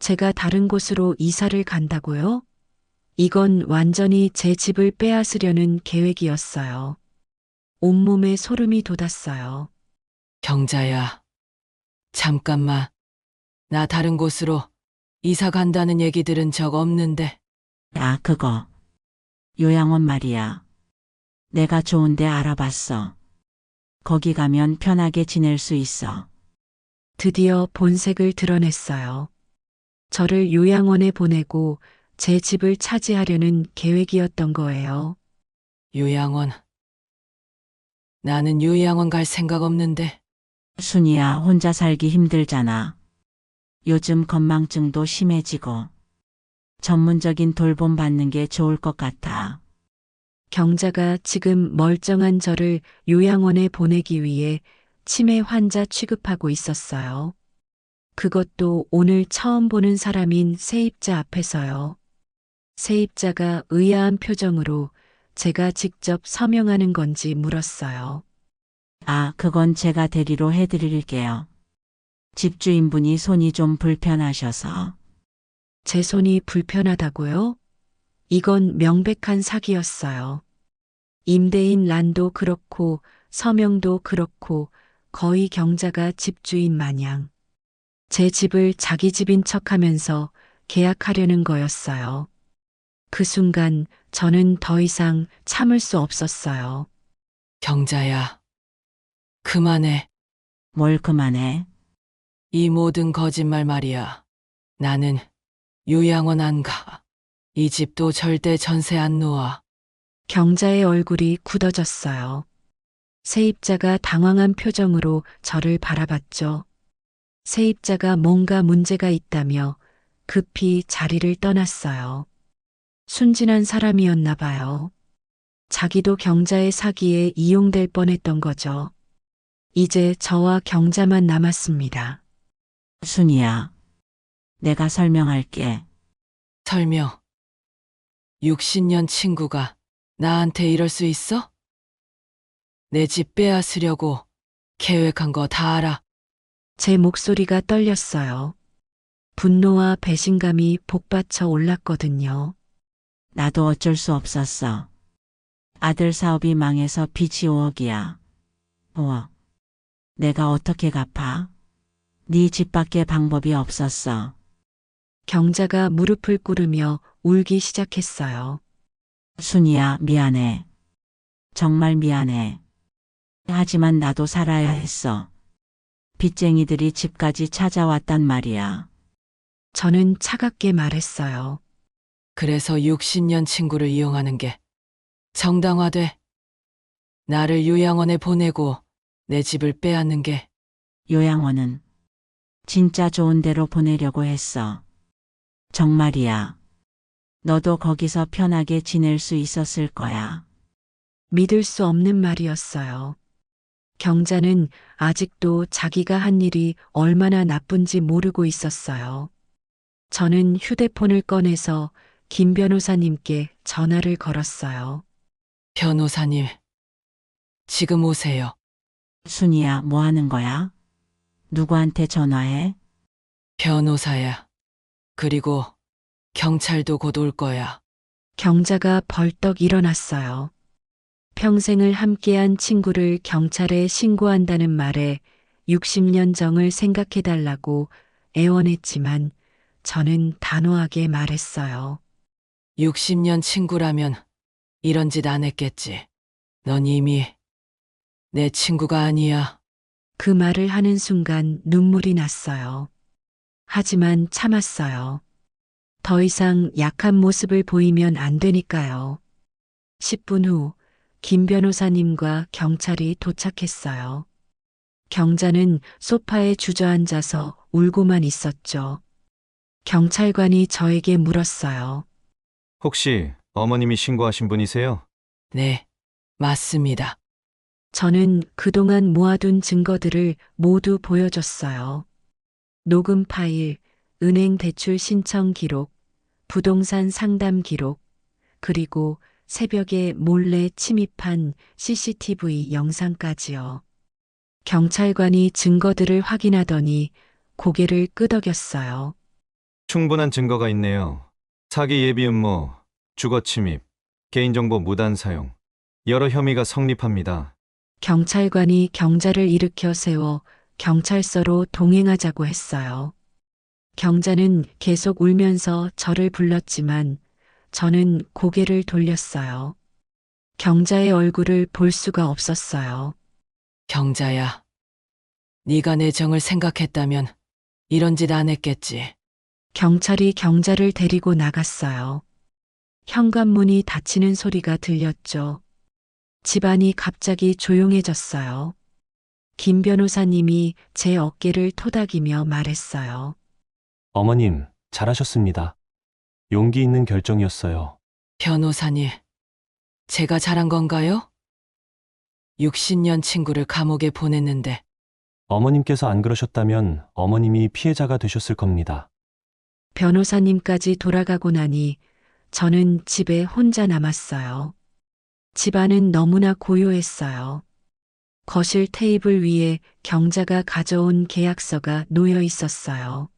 제가 다른 곳으로 이사를 간다고요? 이건 완전히 제 집을 빼앗으려는 계획이었어요. 온몸에 소름이 돋았어요. 경자야, 잠깐만. 나 다른 곳으로 이사 간다는 얘기 들은 적 없는데 아, 그거. 요양원 말이야. 내가 좋은데 알아봤어. 거기 가면 편하게 지낼 수 있어. 드디어 본색을 드러냈어요. 저를 요양원에 보내고 제 집을 차지하려는 계획이었던 거예요. 요양원. 나는 요양원 갈 생각 없는데 순이야, 혼자 살기 힘들잖아. 요즘 건망증도 심해지고. 전문적인 돌봄 받는 게 좋을 것 같아. 경자가 지금 멀쩡한 저를 요양원에 보내기 위해 치매 환자 취급하고 있었어요. 그것도 오늘 처음 보는 사람인 세입자 앞에서요. 세입자가 의아한 표정으로 제가 직접 서명하는 건지 물었어요. 아, 그건 제가 대리로 해드릴게요. 집주인분이 손이 좀 불편하셔서. 제 손이 불편하다고요? 이건 명백한 사기였어요. 임대인 란도 그렇고 서명도 그렇고 거의 경자가 집주인 마냥 제 집을 자기 집인 척하면서 계약하려는 거였어요. 그 순간 저는 더 이상 참을 수 없었어요. 경자야, 그만해. 뭘 그만해. 이 모든 거짓말 말이야. 나는 요양원 안 가. 이 집도 절대 전세 안 놓아. 경자의 얼굴이 굳어졌어요. 세입자가 당황한 표정으로 저를 바라봤죠. 세입자가 뭔가 문제가 있다며 급히 자리를 떠났어요. 순진한 사람이었나 봐요. 자기도 경자의 사기에 이용될 뻔했던 거죠. 이제 저와 경자만 남았습니다. 순이야. 내가 설명할게. 설명. 60년 친구가 나한테 이럴 수 있어? 내 집 빼앗으려고 계획한 거 다 알아. 제 목소리가 떨렸어요. 분노와 배신감이 복받쳐 올랐거든요. 나도 어쩔 수 없었어. 아들 사업이 망해서 빚이 5억이야. 5억. 내가 어떻게 갚아? 네 집밖에 방법이 없었어. 경자가 무릎을 꿇으며 울기 시작했어요. 순이야, 미안해. 정말 미안해. 하지만 나도 살아야 했어. 빚쟁이들이 집까지 찾아왔단 말이야. 저는 차갑게 말했어요. 그래서 60년 친구를 이용하는 게 정당화돼. 나를 요양원에 보내고 내 집을 빼앗는 게 요양원은 진짜 좋은 데로 보내려고 했어. 정말이야. 너도 거기서 편하게 지낼 수 있었을 거야. 믿을 수 없는 말이었어요. 경자는 아직도 자기가 한 일이 얼마나 나쁜지 모르고 있었어요. 저는 휴대폰을 꺼내서 김 변호사님께 전화를 걸었어요. 변호사님, 지금 오세요. 순이야, 뭐 하는 거야? 누구한테 전화해? 변호사야. 그리고 경찰도 곧 올 거야. 경자가 벌떡 일어났어요. 평생을 함께한 친구를 경찰에 신고한다는 말에 60년 정을 생각해달라고 애원했지만 저는 단호하게 말했어요. 60년 친구라면 이런 짓 안 했겠지. 넌 이미 내 친구가 아니야. 그 말을 하는 순간 눈물이 났어요. 하지만 참았어요. 더 이상 약한 모습을 보이면 안 되니까요. 10분 후 김 변호사님과 경찰이 도착했어요. 경자는 소파에 주저앉아서 울고만 있었죠. 경찰관이 저에게 물었어요. 혹시 어머님이 신고하신 분이세요? 네, 맞습니다. 저는 그동안 모아둔 증거들을 모두 보여줬어요. 녹음 파일, 은행 대출 신청 기록, 부동산 상담 기록, 그리고 새벽에 몰래 침입한 CCTV 영상까지요. 경찰관이 증거들을 확인하더니 고개를 끄덕였어요. 충분한 증거가 있네요. 사기 예비 음모, 주거 침입, 개인정보 무단 사용. 여러 혐의가 성립합니다. 경찰관이 경자를 일으켜 세워 경찰서로 동행하자고 했어요. 경자는 계속 울면서 저를 불렀지만 저는 고개를 돌렸어요. 경자의 얼굴을 볼 수가 없었어요. 경자야. 네가 내 정을 생각했다면 이런 짓 안 했겠지. 경찰이 경자를 데리고 나갔어요. 현관문이 닫히는 소리가 들렸죠. 집안이 갑자기 조용해졌어요. 김 변호사님이 제 어깨를 토닥이며 말했어요. 어머님, 잘하셨습니다. 용기 있는 결정이었어요. 변호사님, 제가 잘한 건가요? 60년 친구를 감옥에 보냈는데 어머님께서 안 그러셨다면 어머님이 피해자가 되셨을 겁니다. 변호사님까지 돌아가고 나니 저는 집에 혼자 남았어요. 집안은 너무나 고요했어요. 거실 테이블 위에 경자가 가져온 계약서가 놓여 있었어요.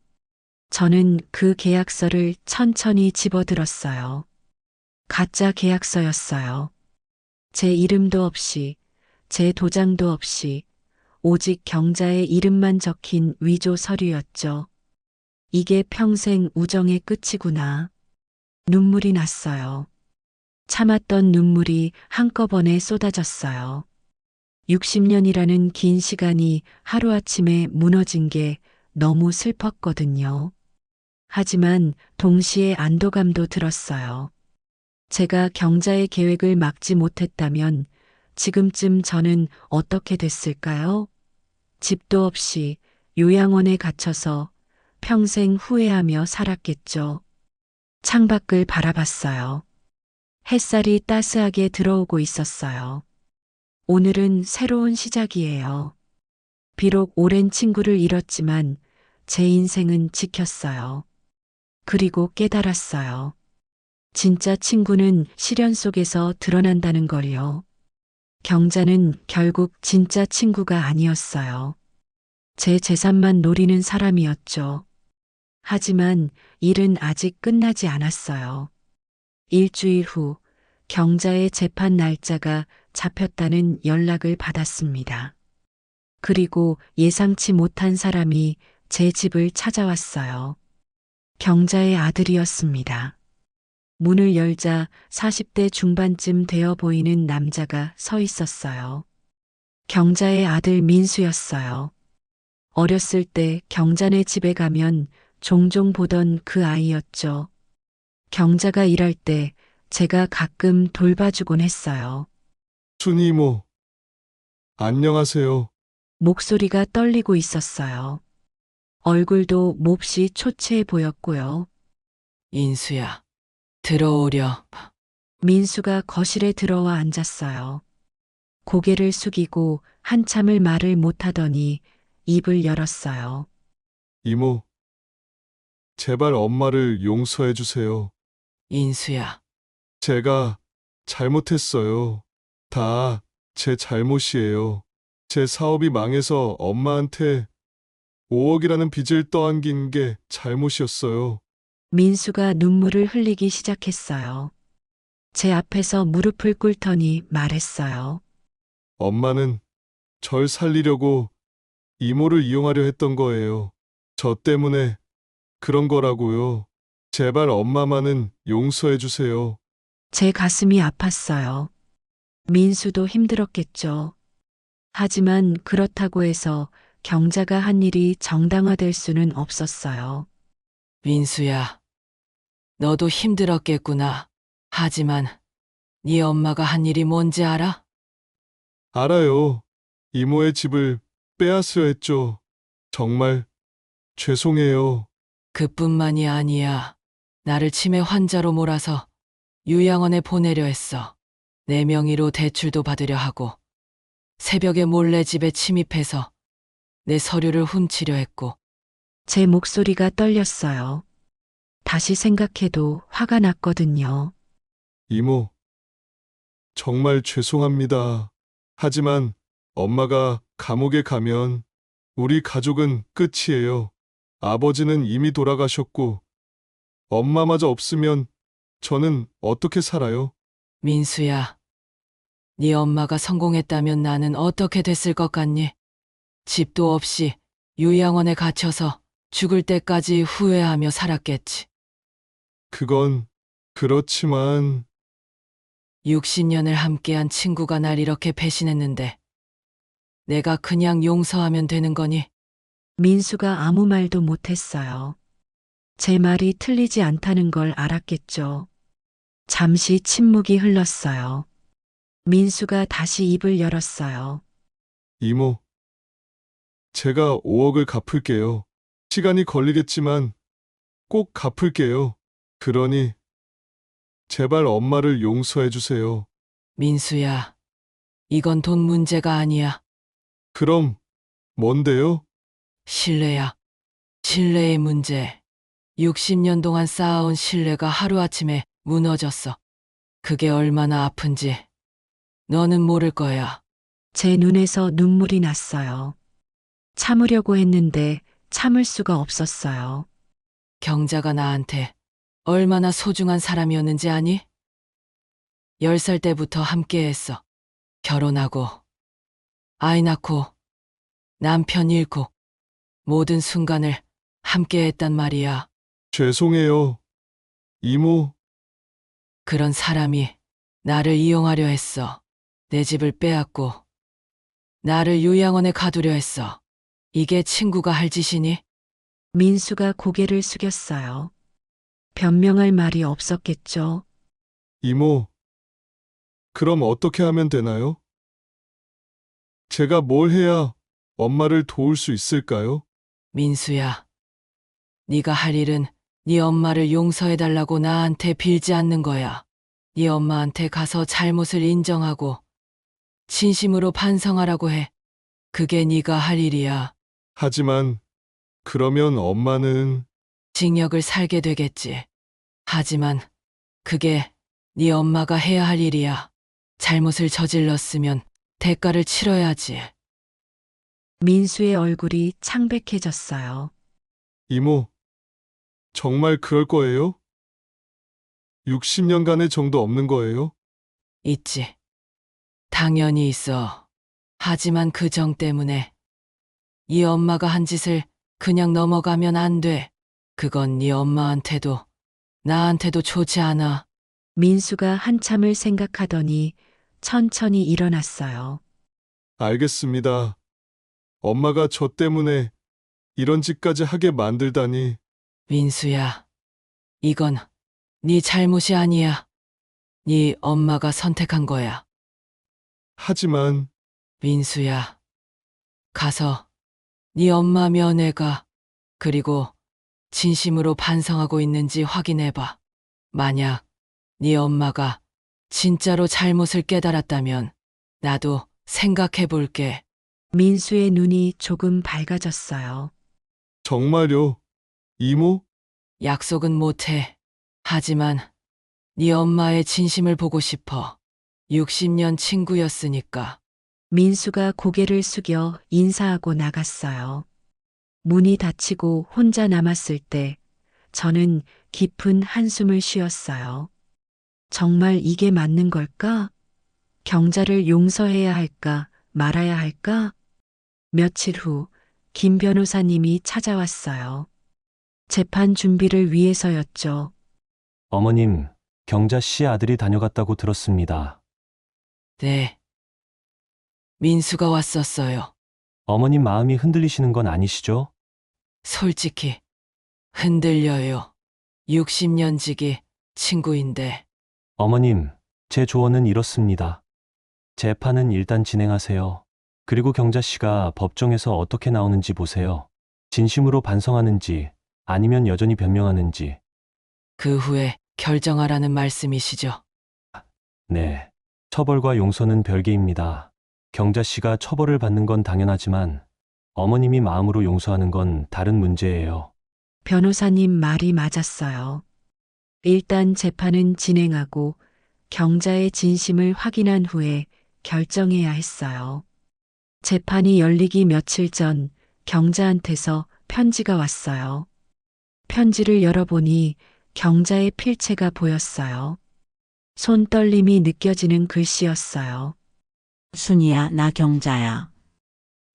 저는 그 계약서를 천천히 집어들었어요. 가짜 계약서였어요. 제 이름도 없이, 제 도장도 없이, 오직 경자의 이름만 적힌 위조 서류였죠. 이게 평생 우정의 끝이구나. 눈물이 났어요. 참았던 눈물이 한꺼번에 쏟아졌어요. 60년이라는 긴 시간이 하루아침에 무너진 게 너무 슬펐거든요. 하지만 동시에 안도감도 들었어요. 제가 경자의 계획을 막지 못했다면 지금쯤 저는 어떻게 됐을까요? 집도 없이 요양원에 갇혀서 평생 후회하며 살았겠죠. 창밖을 바라봤어요. 햇살이 따스하게 들어오고 있었어요. 오늘은 새로운 시작이에요. 비록 오랜 친구를 잃었지만 제 인생은 지켰어요. 그리고 깨달았어요. 진짜 친구는 시련 속에서 드러난다는 걸요. 경자는 결국 진짜 친구가 아니었어요. 제 재산만 노리는 사람이었죠. 하지만 일은 아직 끝나지 않았어요. 일주일 후 경자의 재판 날짜가 잡혔다는 연락을 받았습니다. 그리고 예상치 못한 사람이 제 집을 찾아왔어요. 경자의 아들이었습니다. 문을 열자 40대 중반쯤 되어 보이는 남자가 서 있었어요. 경자의 아들 민수였어요. 어렸을 때 경자네 집에 가면 종종 보던 그 아이였죠. 경자가 일할 때 제가 가끔 돌봐주곤 했어요. 순이 이모, 안녕하세요. 목소리가 떨리고 있었어요. 얼굴도 몹시 초췌해 보였고요. 인수야, 들어오려. 민수가 거실에 들어와 앉았어요. 고개를 숙이고 한참을 말을 못하더니 입을 열었어요. 이모, 제발 엄마를 용서해 주세요. 인수야, 제가 잘못했어요. 다 제 잘못이에요. 제 사업이 망해서 엄마한테 5억이라는 빚을 떠안긴 게 잘못이었어요. 민수가 눈물을 흘리기 시작했어요. 제 앞에서 무릎을 꿇더니 말했어요. 엄마는 절 살리려고 이모를 이용하려 했던 거예요. 저 때문에 그런 거라고요. 제발 엄마만은 용서해 주세요. 제 가슴이 아팠어요. 민수도 힘들었겠죠. 하지만 그렇다고 해서 경자가 한 일이 정당화될 수는 없었어요. 민수야, 너도 힘들었겠구나. 하지만 네 엄마가 한 일이 뭔지 알아? 알아요. 이모의 집을 빼앗으려 했죠. 정말 죄송해요. 그뿐만이 아니야. 나를 치매 환자로 몰아서 요양원에 보내려 했어. 내 명의로 대출도 받으려 하고 새벽에 몰래 집에 침입해서 내 서류를 훔치려 했고 제 목소리가 떨렸어요. 다시 생각해도 화가 났거든요. 이모, 정말 죄송합니다. 하지만 엄마가 감옥에 가면 우리 가족은 끝이에요. 아버지는 이미 돌아가셨고 엄마마저 없으면 저는 어떻게 살아요? 민수야, 네 엄마가 성공했다면 나는 어떻게 됐을 것 같니? 집도 없이 요양원에 갇혀서 죽을 때까지 후회하며 살았겠지. 그건 그렇지만 60년을 함께한 친구가 날 이렇게 배신했는데 내가 그냥 용서하면 되는 거니? 민수가 아무 말도 못했어요. 제 말이 틀리지 않다는 걸 알았겠죠. 잠시 침묵이 흘렀어요. 민수가 다시 입을 열었어요. 이모, 제가 5억을 갚을게요. 시간이 걸리겠지만 꼭 갚을게요. 그러니 제발 엄마를 용서해 주세요. 민수야, 이건 돈 문제가 아니야. 그럼 뭔데요? 신뢰야. 신뢰의 문제. 60년 동안 쌓아온 신뢰가 하루아침에 무너졌어. 그게 얼마나 아픈지 너는 모를 거야. 제 눈에서 눈물이 났어요. 참으려고 했는데 참을 수가 없었어요. 경자가 나한테 얼마나 소중한 사람이었는지 아니? 10살 때부터 함께했어. 결혼하고, 아이 낳고, 남편 잃고, 모든 순간을 함께했단 말이야. 죄송해요. 이모, 그런 사람이 나를 이용하려 했어. 내 집을 빼앗고, 나를 요양원에 가두려 했어. 이게 친구가 할 짓이니? 민수가 고개를 숙였어요. 변명할 말이 없었겠죠. 이모, 그럼 어떻게 하면 되나요? 제가 뭘 해야 엄마를 도울 수 있을까요? 민수야, 네가 할 일은 네 엄마를 용서해달라고 나한테 빌지 않는 거야. 네 엄마한테 가서 잘못을 인정하고 진심으로 반성하라고 해. 그게 네가 할 일이야. 하지만 그러면 엄마는 징역을 살게 되겠지. 하지만 그게 네 엄마가 해야 할 일이야. 잘못을 저질렀으면 대가를 치러야지. 민수의 얼굴이 창백해졌어요. 이모, 정말 그럴 거예요? 60년간의 정도 없는 거예요? 있지. 당연히 있어. 하지만 그 정 때문에 이 엄마가 한 짓을 그냥 넘어가면 안 돼. 그건 네 엄마한테도 나한테도 좋지 않아. 민수가 한참을 생각하더니 천천히 일어났어요. 알겠습니다. 엄마가 저 때문에 이런 짓까지 하게 만들다니. 민수야, 이건 네 잘못이 아니야. 네 엄마가 선택한 거야. 하지만 민수야, 가서 네 엄마 면회가 그리고 진심으로 반성하고 있는지 확인해봐. 만약 네 엄마가 진짜로 잘못을 깨달았다면 나도 생각해볼게. 민수의 눈이 조금 밝아졌어요. 정말요? 이모? 약속은 못해. 하지만 네 엄마의 진심을 보고 싶어. 60년 친구였으니까. 민수가 고개를 숙여 인사하고 나갔어요. 문이 닫히고 혼자 남았을 때 저는 깊은 한숨을 쉬었어요. 정말 이게 맞는 걸까? 경자를 용서해야 할까 말아야 할까? 며칠 후 김 변호사님이 찾아왔어요. 재판 준비를 위해서였죠. 어머님, 경자 씨 아들이 다녀갔다고 들었습니다. 네. 민수가 왔었어요. 어머님 마음이 흔들리시는 건 아니시죠? 솔직히 흔들려요. 60년 지기 친구인데. 어머님, 제 조언은 이렇습니다. 재판은 일단 진행하세요. 그리고 경자 씨가 법정에서 어떻게 나오는지 보세요. 진심으로 반성하는지 아니면 여전히 변명하는지. 그 후에 결정하라는 말씀이시죠? 네. 처벌과 용서는 별개입니다. 경자 씨가 처벌을 받는 건 당연하지만 어머님이 마음으로 용서하는 건 다른 문제예요. 변호사님 말이 맞았어요. 일단 재판은 진행하고 경자의 진심을 확인한 후에 결정해야 했어요. 재판이 열리기 며칠 전 경자한테서 편지가 왔어요. 편지를 열어보니 경자의 필체가 보였어요. 손떨림이 느껴지는 글씨였어요. 순이야, 나 경자야.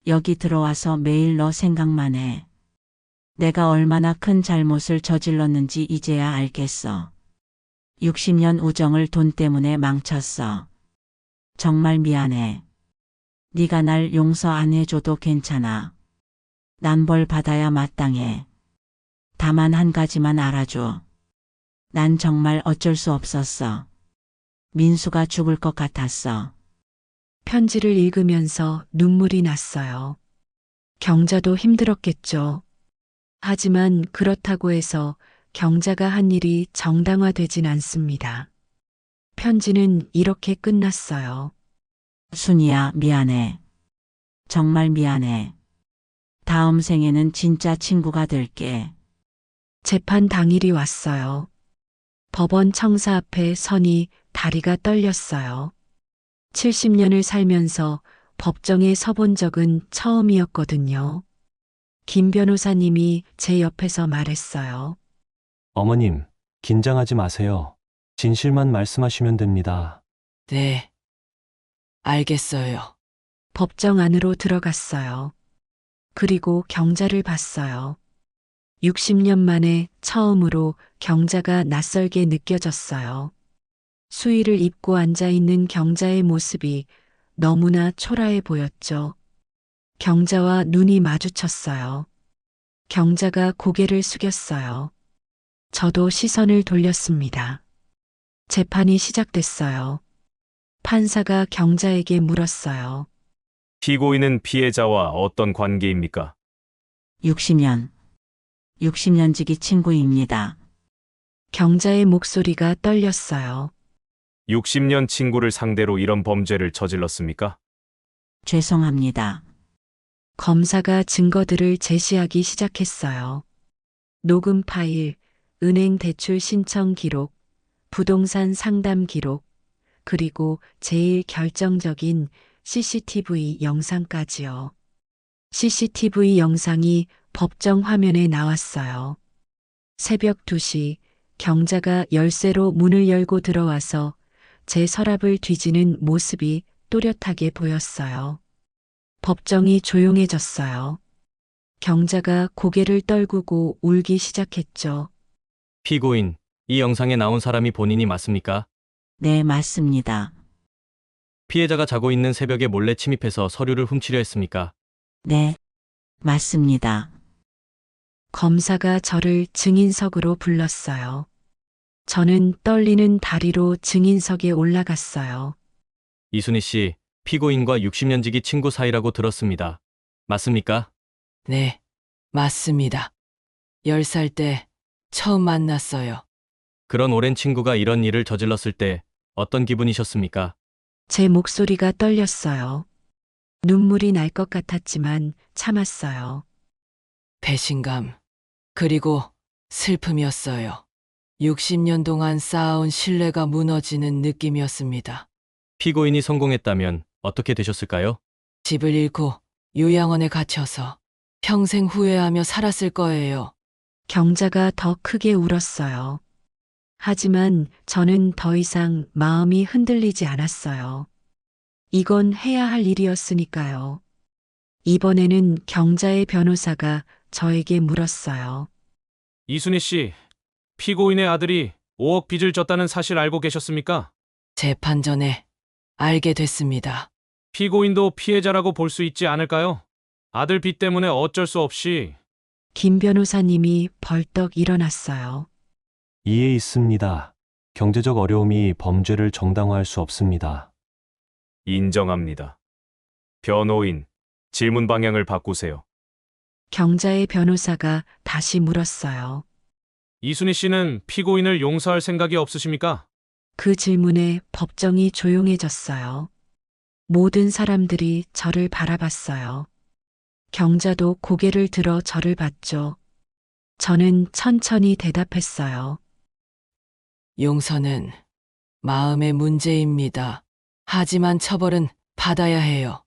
여기 들어와서 매일 너 생각만 해. 내가 얼마나 큰 잘못을 저질렀는지 이제야 알겠어. 60년 우정을 돈 때문에 망쳤어. 정말 미안해. 네가 날 용서 안 해줘도 괜찮아. 난 벌 받아야 마땅해. 다만 한 가지만 알아줘. 난 정말 어쩔 수 없었어. 민수가 죽을 것 같았어. 편지를 읽으면서 눈물이 났어요. 경자도 힘들었겠죠. 하지만 그렇다고 해서 경자가 한 일이 정당화되진 않습니다. 편지는 이렇게 끝났어요. 순이야, 미안해. 정말 미안해. 다음 생에는 진짜 친구가 될게. 재판 당일이 왔어요. 법원 청사 앞에 서니 다리가 떨렸어요. 70년을 살면서 법정에 서본 적은 처음이었거든요. 김 변호사님이 제 옆에서 말했어요. 어머님, 긴장하지 마세요. 진실만 말씀하시면 됩니다. 네. 알겠어요. 법정 안으로 들어갔어요. 그리고 경자를 봤어요. 60년 만에 처음으로 경자가 낯설게 느껴졌어요. 수의를 입고 앉아 있는 경자의 모습이 너무나 초라해 보였죠. 경자와 눈이 마주쳤어요. 경자가 고개를 숙였어요. 저도 시선을 돌렸습니다. 재판이 시작됐어요. 판사가 경자에게 물었어요. 피고인은 피해자와 어떤 관계입니까? 60년. 60년 지기 친구입니다. 경자의 목소리가 떨렸어요. 60년 친구를 상대로 이런 범죄를 저질렀습니까? 죄송합니다. 검사가 증거들을 제시하기 시작했어요. 녹음 파일, 은행 대출 신청 기록, 부동산 상담 기록, 그리고 제일 결정적인 CCTV 영상까지요. CCTV 영상이 법정 화면에 나왔어요. 새벽 2시 경자가 열쇠로 문을 열고 들어와서 제 서랍을 뒤지는 모습이 또렷하게 보였어요. 법정이 조용해졌어요. 경자가 고개를 떨구고 울기 시작했죠. 피고인, 이 영상에 나온 사람이 본인이 맞습니까? 네, 맞습니다. 피해자가 자고 있는 새벽에 몰래 침입해서 서류를 훔치려 했습니까? 네, 맞습니다. 검사가 저를 증인석으로 불렀어요. 저는 떨리는 다리로 증인석에 올라갔어요. 이순희 씨, 피고인과 60년 지기 친구 사이라고 들었습니다. 맞습니까? 네, 맞습니다. 10살 때 처음 만났어요. 그런 오랜 친구가 이런 일을 저질렀을 때 어떤 기분이셨습니까? 제 목소리가 떨렸어요. 눈물이 날 것 같았지만 참았어요. 배신감, 그리고 슬픔이었어요. 60년 동안 쌓아온 신뢰가 무너지는 느낌이었습니다. 피고인이 성공했다면 어떻게 되셨을까요? 집을 잃고 요양원에 갇혀서 평생 후회하며 살았을 거예요. 경자가 더 크게 울었어요. 하지만 저는 더 이상 마음이 흔들리지 않았어요. 이건 해야 할 일이었으니까요. 이번에는 경자의 변호사가 저에게 물었어요. 이순희 씨, 피고인의 아들이 5억 빚을 졌다는 사실 알고 계셨습니까? 재판 전에 알게 됐습니다. 피고인도 피해자라고 볼 수 있지 않을까요? 아들 빚 때문에 어쩔 수 없이 김 변호사님이 벌떡 일어났어요. 이해 있습니다. 경제적 어려움이 범죄를 정당화할 수 없습니다. 인정합니다. 변호인, 질문 방향을 바꾸세요. 경자의 변호사가 다시 물었어요. 이순희 씨는 피고인을 용서할 생각이 없으십니까? 그 질문에 법정이 조용해졌어요. 모든 사람들이 저를 바라봤어요. 경자도 고개를 들어 저를 봤죠. 저는 천천히 대답했어요. 용서는 마음의 문제입니다. 하지만 처벌은 받아야 해요.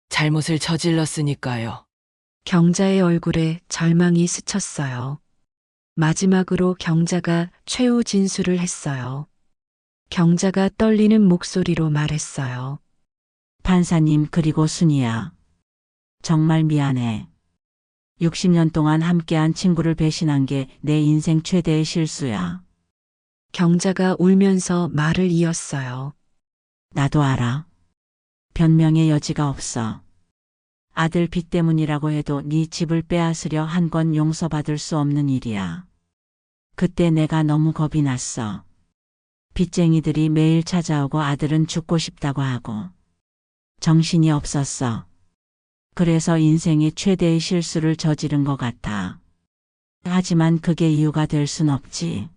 잘못을 저질렀으니까요. 경자의 얼굴에 절망이 스쳤어요. 마지막으로 경자가 최후 진술을 했어요. 경자가 떨리는 목소리로 말했어요. 판사님, 그리고 순이야. 정말 미안해. 60년 동안 함께한 친구를 배신한 게 내 인생 최대의 실수야. 경자가 울면서 말을 이었어요. 나도 알아. 변명의 여지가 없어. 아들 빚 때문이라고 해도 네 집을 빼앗으려 한 건 용서받을 수 없는 일이야. 그때 내가 너무 겁이 났어. 빚쟁이들이 매일 찾아오고 아들은 죽고 싶다고 하고. 정신이 없었어. 그래서 인생의 최대의 실수를 저지른 것 같아. 하지만 그게 이유가 될 순 없지.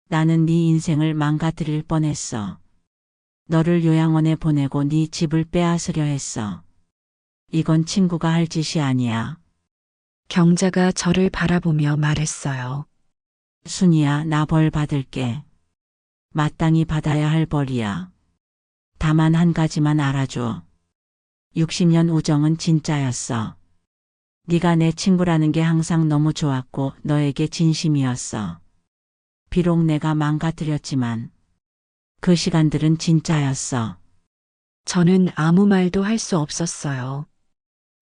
나는 네 인생을 망가뜨릴 뻔했어. 너를 요양원에 보내고 네 집을 빼앗으려 했어. 이건 친구가 할 짓이 아니야. 경자가 저를 바라보며 말했어요. 순이야, 나 벌 받을게. 마땅히 받아야 할 벌이야. 다만 한 가지만 알아줘. 60년 우정은 진짜였어. 네가 내 친구라는 게 항상 너무 좋았고 너에게 진심이었어. 비록 내가 망가뜨렸지만 그 시간들은 진짜였어. 저는 아무 말도 할 수 없었어요.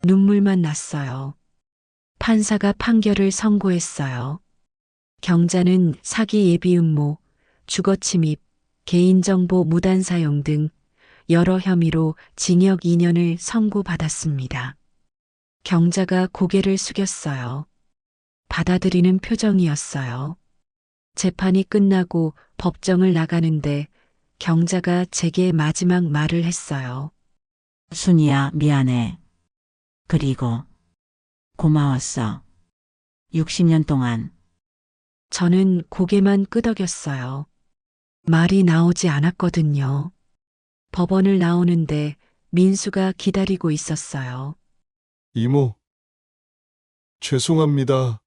눈물만 났어요. 판사가 판결을 선고했어요. 경자는 사기 예비 음모, 주거 침입, 개인정보 무단 사용 등 여러 혐의로 징역 2년을 선고받았습니다. 경자가 고개를 숙였어요. 받아들이는 표정이었어요. 재판이 끝나고 법정을 나가는데 경자가 제게 마지막 말을 했어요. 순이야, 미안해. 그리고 고마웠어. 60년 동안. 저는 고개만 끄덕였어요. 말이 나오지 않았거든요. 법원을 나오는데 민수가 기다리고 있었어요. 이모, 죄송합니다.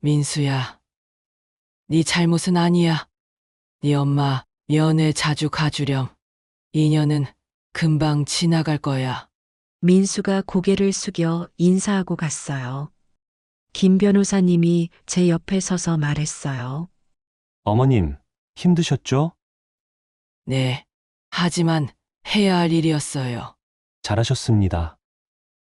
민수야, 네 잘못은 아니야. 네 엄마 면회 자주 가주렴. 인연은 금방 지나갈 거야. 민수가 고개를 숙여 인사하고 갔어요. 김 변호사님이 제 옆에 서서 말했어요. 어머님, 힘드셨죠? 네, 하지만 해야 할 일이었어요. 잘하셨습니다.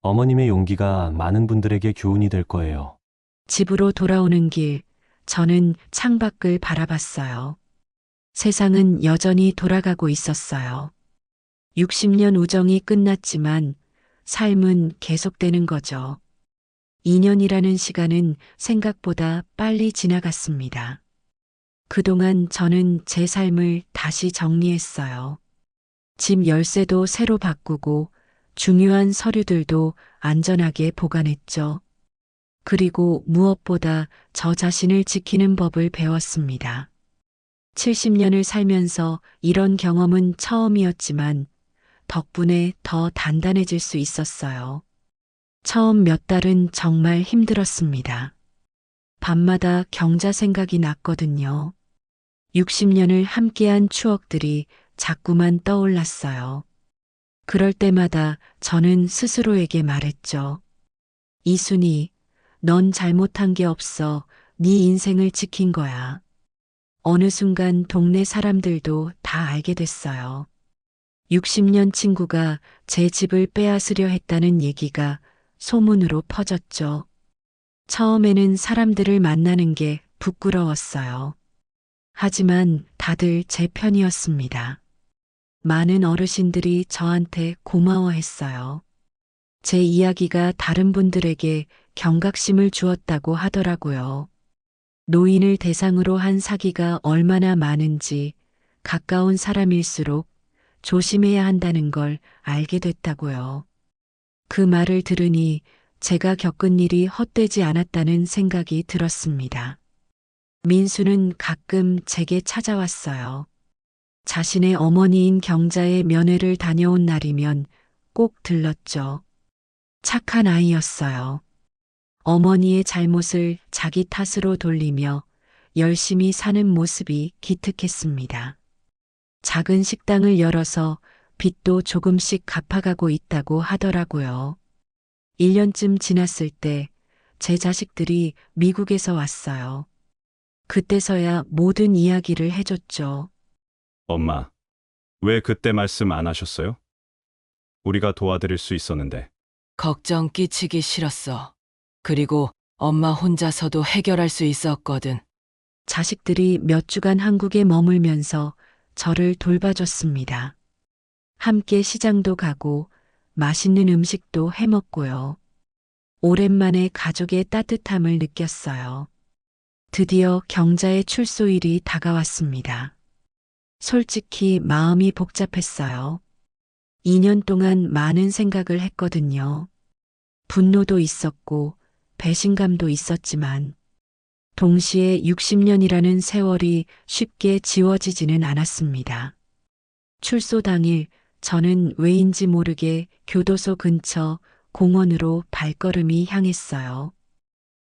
어머님의 용기가 많은 분들에게 교훈이 될 거예요. 집으로 돌아오는 길, 저는 창밖을 바라봤어요. 세상은 여전히 돌아가고 있었어요. 60년 우정이 끝났지만 삶은 계속되는 거죠. 2년이라는 시간은 생각보다 빨리 지나갔습니다. 그동안 저는 제 삶을 다시 정리했어요. 집 열쇠도 새로 바꾸고 중요한 서류들도 안전하게 보관했죠. 그리고 무엇보다 저 자신을 지키는 법을 배웠습니다. 70년을 살면서 이런 경험은 처음이었지만 덕분에 더 단단해질 수 있었어요. 처음 몇 달은 정말 힘들었습니다. 밤마다 경자 생각이 났거든요. 60년을 함께한 추억들이 자꾸만 떠올랐어요. 그럴 때마다 저는 스스로에게 말했죠. 이순이, 넌 잘못한 게 없어. 네 인생을 지킨 거야. 어느 순간 동네 사람들도 다 알게 됐어요. 60년 친구가 제 집을 빼앗으려 했다는 얘기가 소문으로 퍼졌죠. 처음에는 사람들을 만나는 게 부끄러웠어요. 하지만 다들 제 편이었습니다. 많은 어르신들이 저한테 고마워했어요. 제 이야기가 다른 분들에게 경각심을 주었다고 하더라고요. 노인을 대상으로 한 사기가 얼마나 많은지 가까운 사람일수록 조심해야 한다는 걸 알게 됐다고요. 그 말을 들으니 제가 겪은 일이 헛되지 않았다는 생각이 들었습니다. 민수는 가끔 제게 찾아왔어요. 자신의 어머니인 경자의 면회를 다녀온 날이면 꼭 들렀죠. 착한 아이였어요. 어머니의 잘못을 자기 탓으로 돌리며 열심히 사는 모습이 기특했습니다. 작은 식당을 열어서 빚도 조금씩 갚아가고 있다고 하더라고요. 1년쯤 지났을 때 제 자식들이 미국에서 왔어요. 그때서야 모든 이야기를 해줬죠. 엄마, 왜 그때 말씀 안 하셨어요? 우리가 도와드릴 수 있었는데. 걱정 끼치기 싫었어. 그리고 엄마 혼자서도 해결할 수 있었거든. 자식들이 몇 주간 한국에 머물면서 저를 돌봐줬습니다. 함께 시장도 가고 맛있는 음식도 해먹고요. 오랜만에 가족의 따뜻함을 느꼈어요. 드디어 경자의 출소일이 다가왔습니다. 솔직히 마음이 복잡했어요. 2년 동안 많은 생각을 했거든요. 분노도 있었고 배신감도 있었지만 동시에 60년이라는 세월이 쉽게 지워지지는 않았습니다. 출소 당일 저는 왜인지 모르게 교도소 근처 공원으로 발걸음이 향했어요.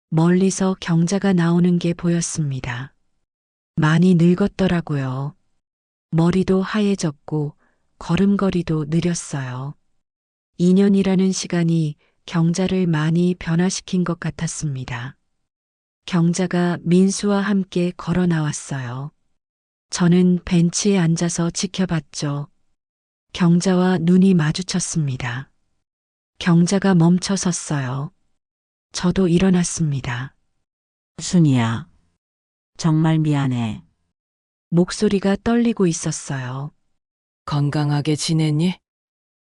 멀리서 경자가 나오는 게 보였습니다. 많이 늙었더라고요. 머리도 하얘졌고 걸음걸이도 느렸어요. 2년이라는 시간이 경자를 많이 변화시킨 것 같았습니다. 경자가 민수와 함께 걸어 나왔어요. 저는 벤치에 앉아서 지켜봤죠. 경자와 눈이 마주쳤습니다. 경자가 멈춰 섰어요. 저도 일어났습니다. 순이야. 정말 미안해. 목소리가 떨리고 있었어요. 건강하게 지냈니?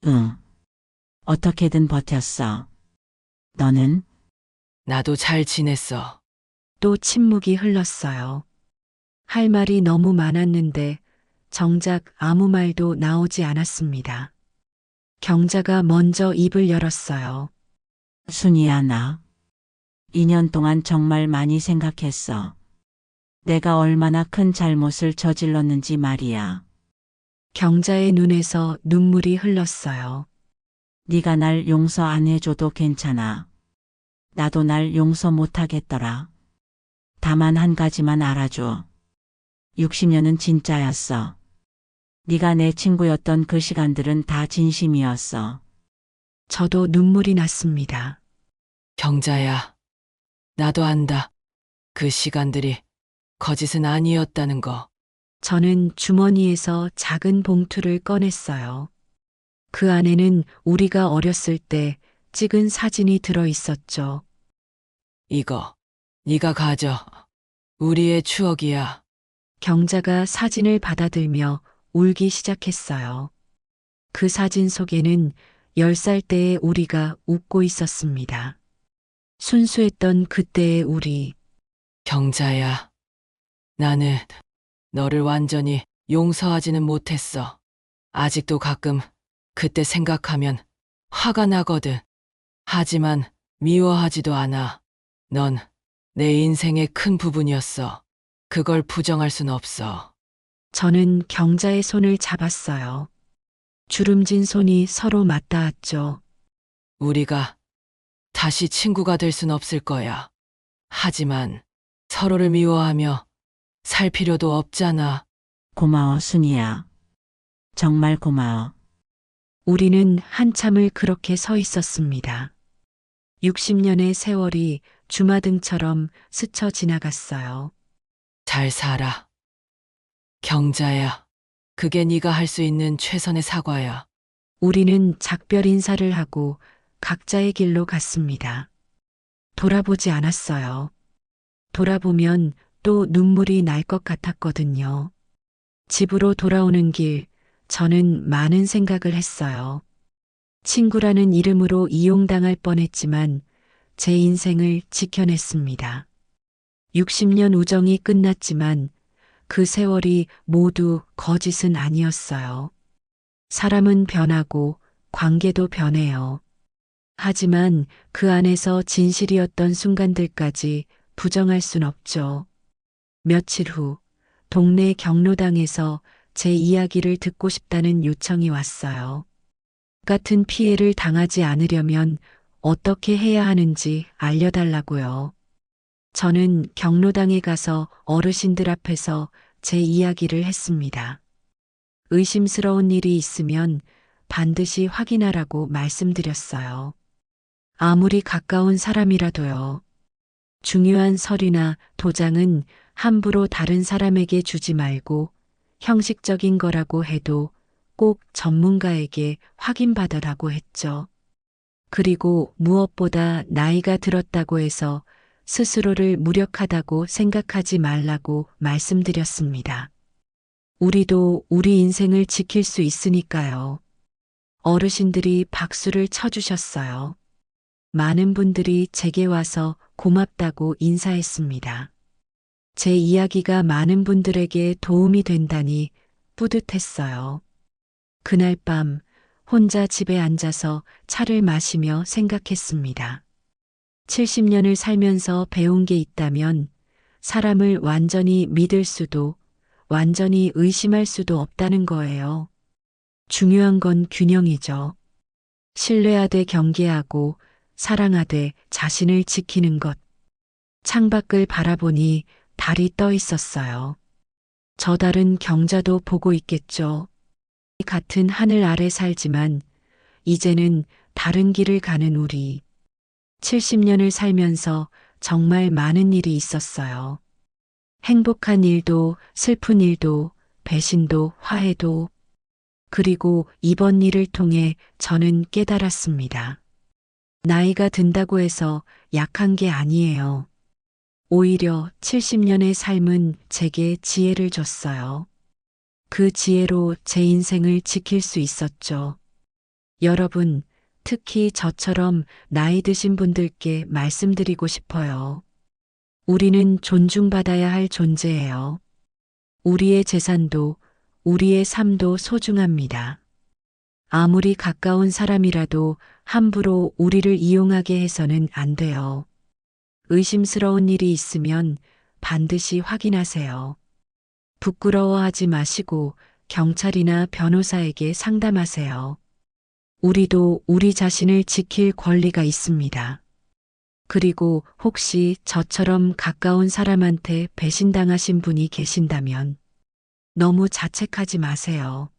응. 어떻게든 버텼어. 너는? 나도 잘 지냈어. 또 침묵이 흘렀어요. 할 말이 너무 많았는데 정작 아무 말도 나오지 않았습니다. 경자가 먼저 입을 열었어요. 순이야, 나. 2년 동안 정말 많이 생각했어. 내가 얼마나 큰 잘못을 저질렀는지 말이야. 경자의 눈에서 눈물이 흘렀어요. 네가 날 용서 안 해줘도 괜찮아. 나도 날 용서 못하겠더라. 다만 한 가지만 알아줘. 60년은 진짜였어. 네가 내 친구였던 그 시간들은 다 진심이었어. 저도 눈물이 났습니다. 경자야, 나도 안다. 그 시간들이 거짓은 아니었다는 거. 저는 주머니에서 작은 봉투를 꺼냈어요. 그 안에는 우리가 어렸을 때 찍은 사진이 들어 있었죠. 이거, 네가 가져. 우리의 추억이야. 경자가 사진을 받아들며 울기 시작했어요. 그 사진 속에는 10살 때의 우리가 웃고 있었습니다. 순수했던 그때의 우리. 경자야, 나는 너를 완전히 용서하지는 못했어. 아직도 가끔 그때 생각하면 화가 나거든. 하지만 미워하지도 않아. 넌 내 인생의 큰 부분이었어. 그걸 부정할 순 없어. 저는 경자의 손을 잡았어요. 주름진 손이 서로 맞닿았죠. 우리가 다시 친구가 될 순 없을 거야. 하지만 서로를 미워하며 살 필요도 없잖아. 고마워, 순이야. 정말 고마워. 우리는 한참을 그렇게 서 있었습니다. 60년의 세월이 주마등처럼 스쳐 지나갔어요. 잘 살아. 경자야, 그게 네가 할 수 있는 최선의 사과야. 우리는 작별 인사를 하고 각자의 길로 갔습니다. 돌아보지 않았어요. 돌아보면 또 눈물이 날 것 같았거든요. 집으로 돌아오는 길, 저는 많은 생각을 했어요. 친구라는 이름으로 이용당할 뻔했지만 제 인생을 지켜냈습니다. 60년 우정이 끝났지만 그 세월이 모두 거짓은 아니었어요. 사람은 변하고 관계도 변해요. 하지만 그 안에서 진실이었던 순간들까지 부정할 순 없죠. 며칠 후 동네 경로당에서 제 이야기를 듣고 싶다는 요청이 왔어요. 같은 피해를 당하지 않으려면 어떻게 해야 하는지 알려달라고요. 저는 경로당에 가서 어르신들 앞에서 제 이야기를 했습니다. 의심스러운 일이 있으면 반드시 확인하라고 말씀드렸어요. 아무리 가까운 사람이라도요. 중요한 서류나 도장은 함부로 다른 사람에게 주지 말고 형식적인 거라고 해도 꼭 전문가에게 확인받으라고 했죠. 그리고 무엇보다 나이가 들었다고 해서 스스로를 무력하다고 생각하지 말라고 말씀드렸습니다. 우리도 우리 인생을 지킬 수 있으니까요. 어르신들이 박수를 쳐주셨어요. 많은 분들이 제게 와서 고맙다고 인사했습니다. 제 이야기가 많은 분들에게 도움이 된다니 뿌듯했어요. 그날 밤 혼자 집에 앉아서 차를 마시며 생각했습니다. 70년을 살면서 배운 게 있다면 사람을 완전히 믿을 수도 완전히 의심할 수도 없다는 거예요. 중요한 건 균형이죠. 신뢰하되 경계하고 사랑하되 자신을 지키는 것. 창밖을 바라보니 달이 떠 있었어요. 저 달은 경자도 보고 있겠죠. 같은 하늘 아래 살지만 이제는 다른 길을 가는 우리. 70년을 살면서 정말 많은 일이 있었어요. 행복한 일도 슬픈 일도 배신도 화해도. 그리고 이번 일을 통해 저는 깨달았습니다. 나이가 든다고 해서 약한 게 아니에요. 오히려 70년의 삶은 제게 지혜를 줬어요. 그 지혜로 제 인생을 지킬 수 있었죠. 여러분, 특히 저처럼 나이 드신 분들께 말씀드리고 싶어요. 우리는 존중받아야 할 존재예요. 우리의 재산도, 우리의 삶도 소중합니다. 아무리 가까운 사람이라도 함부로 우리를 이용하게 해서는 안 돼요. 의심스러운 일이 있으면 반드시 확인하세요. 부끄러워하지 마시고 경찰이나 변호사에게 상담하세요. 우리도 우리 자신을 지킬 권리가 있습니다. 그리고 혹시 저처럼 가까운 사람한테 배신당하신 분이 계신다면 너무 자책하지 마세요.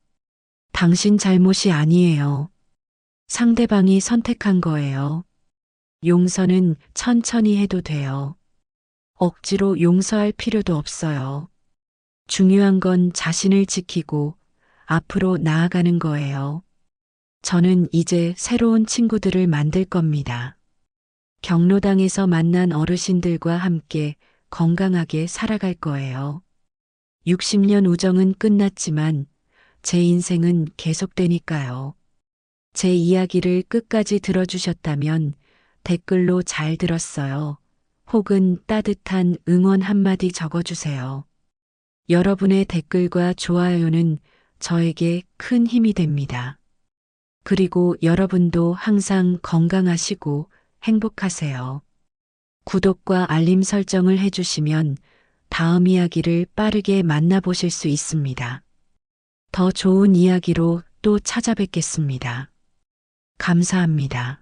당신 잘못이 아니에요. 상대방이 선택한 거예요. 용서는 천천히 해도 돼요. 억지로 용서할 필요도 없어요. 중요한 건 자신을 지키고 앞으로 나아가는 거예요. 저는 이제 새로운 친구들을 만들 겁니다. 경로당에서 만난 어르신들과 함께 건강하게 살아갈 거예요. 60년 우정은 끝났지만 제 인생은 계속되니까요. 제 이야기를 끝까지 들어주셨다면 댓글로 잘 들었어요. 혹은 따뜻한 응원 한마디 적어주세요. 여러분의 댓글과 좋아요는 저에게 큰 힘이 됩니다. 그리고 여러분도 항상 건강하시고 행복하세요. 구독과 알림 설정을 해주시면 다음 이야기를 빠르게 만나보실 수 있습니다. 더 좋은 이야기로 또 찾아뵙겠습니다. 감사합니다.